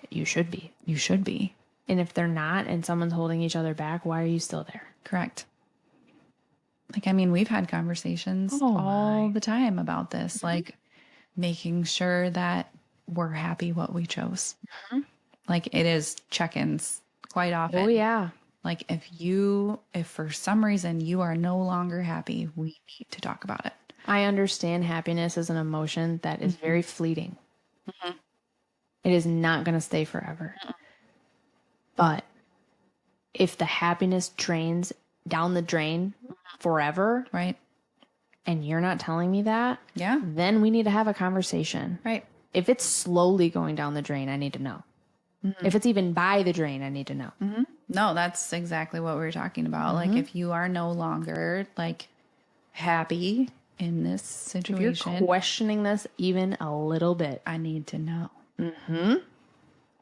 you should be. You should be. And if they're not and someone's holding each other back, why are you still there? Correct. Like, I mean, we've had conversations all the time about this, like making sure that we're happy what we chose. Like, it is check-ins quite often. Oh, yeah. Like, if for some reason you are no longer happy, we need to talk about it. I understand happiness is an emotion that is very fleeting. It is not going to stay forever. But if the happiness drains down the drain forever, Right? and you're not telling me that, Yeah. then we need to have a conversation. Right. If it's slowly going down the drain, I need to know. If it's even by the drain, I need to know. No, that's exactly what we were talking about. Like, if you are no longer like happy in this If you're situation, questioning this even a little bit, I need to know.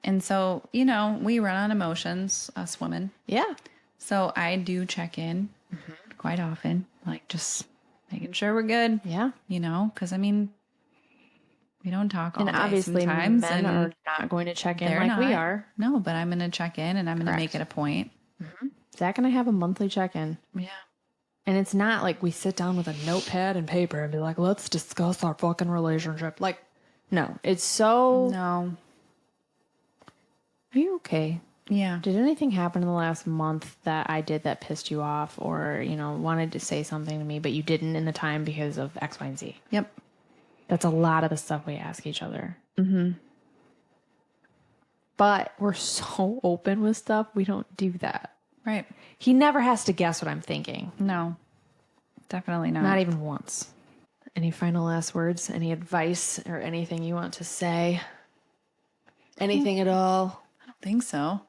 And so, you know, we run on emotions, us women. Yeah. So I do check in quite often, like just making sure we're good. Yeah. You know, because I mean, we don't talk all And day obviously sometimes. men and are not going to check in they're like we not. are. No, but I'm going to check in and I'm going to make Correct. it a point. Zach and I have a monthly check-in. Yeah. And it's not like we sit down with a notepad and paper and be like, let's discuss our fucking relationship. Like, no, it's so... No. Are you okay? Yeah. Did anything happen in the last month that I did that pissed you off or, you know, wanted to say something to me, but you didn't in the time because of X, Y, and Z? Yep. That's a lot of the stuff we ask each other. Mm-hmm. But we're so open with stuff, we don't do that. Right. He never has to guess what I'm thinking. No. Definitely not. Not even once. Any final last words? Any advice or anything you want to say? Anything at all? I don't think so.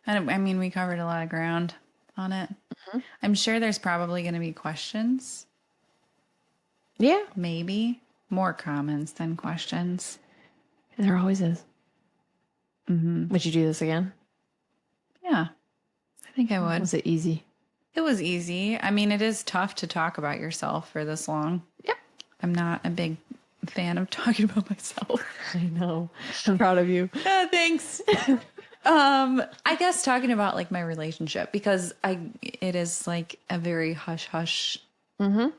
I mean, we covered a lot of ground on it. I'm sure there's probably going to be questions. Yeah. Maybe. More comments than questions. There always is. Mm-hmm. Would you do this again? Yeah. I think I would. Was it easy? It was easy. I mean, it is tough to talk about yourself for this long. Yep. I'm not a big fan of talking about myself. I know. I'm proud of you. Thanks. I guess talking about like my relationship because it is like a very hush hush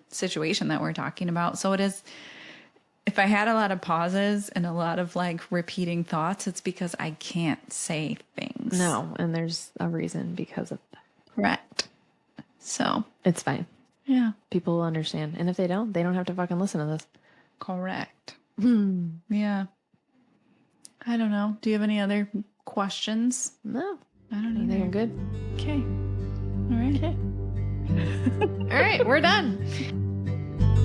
situation that we're talking about. So it is. If I had a lot of pauses and a lot of like repeating thoughts, it's because I can't say things. No, and there's a reason because of that. Correct. So It's fine. yeah, People will understand. And if they don't have to fucking listen to this. correct. Yeah. I don't know. Do you have any other questions? No. I don't I either. think I'm good. Okay. All right. Okay. All right, we're done.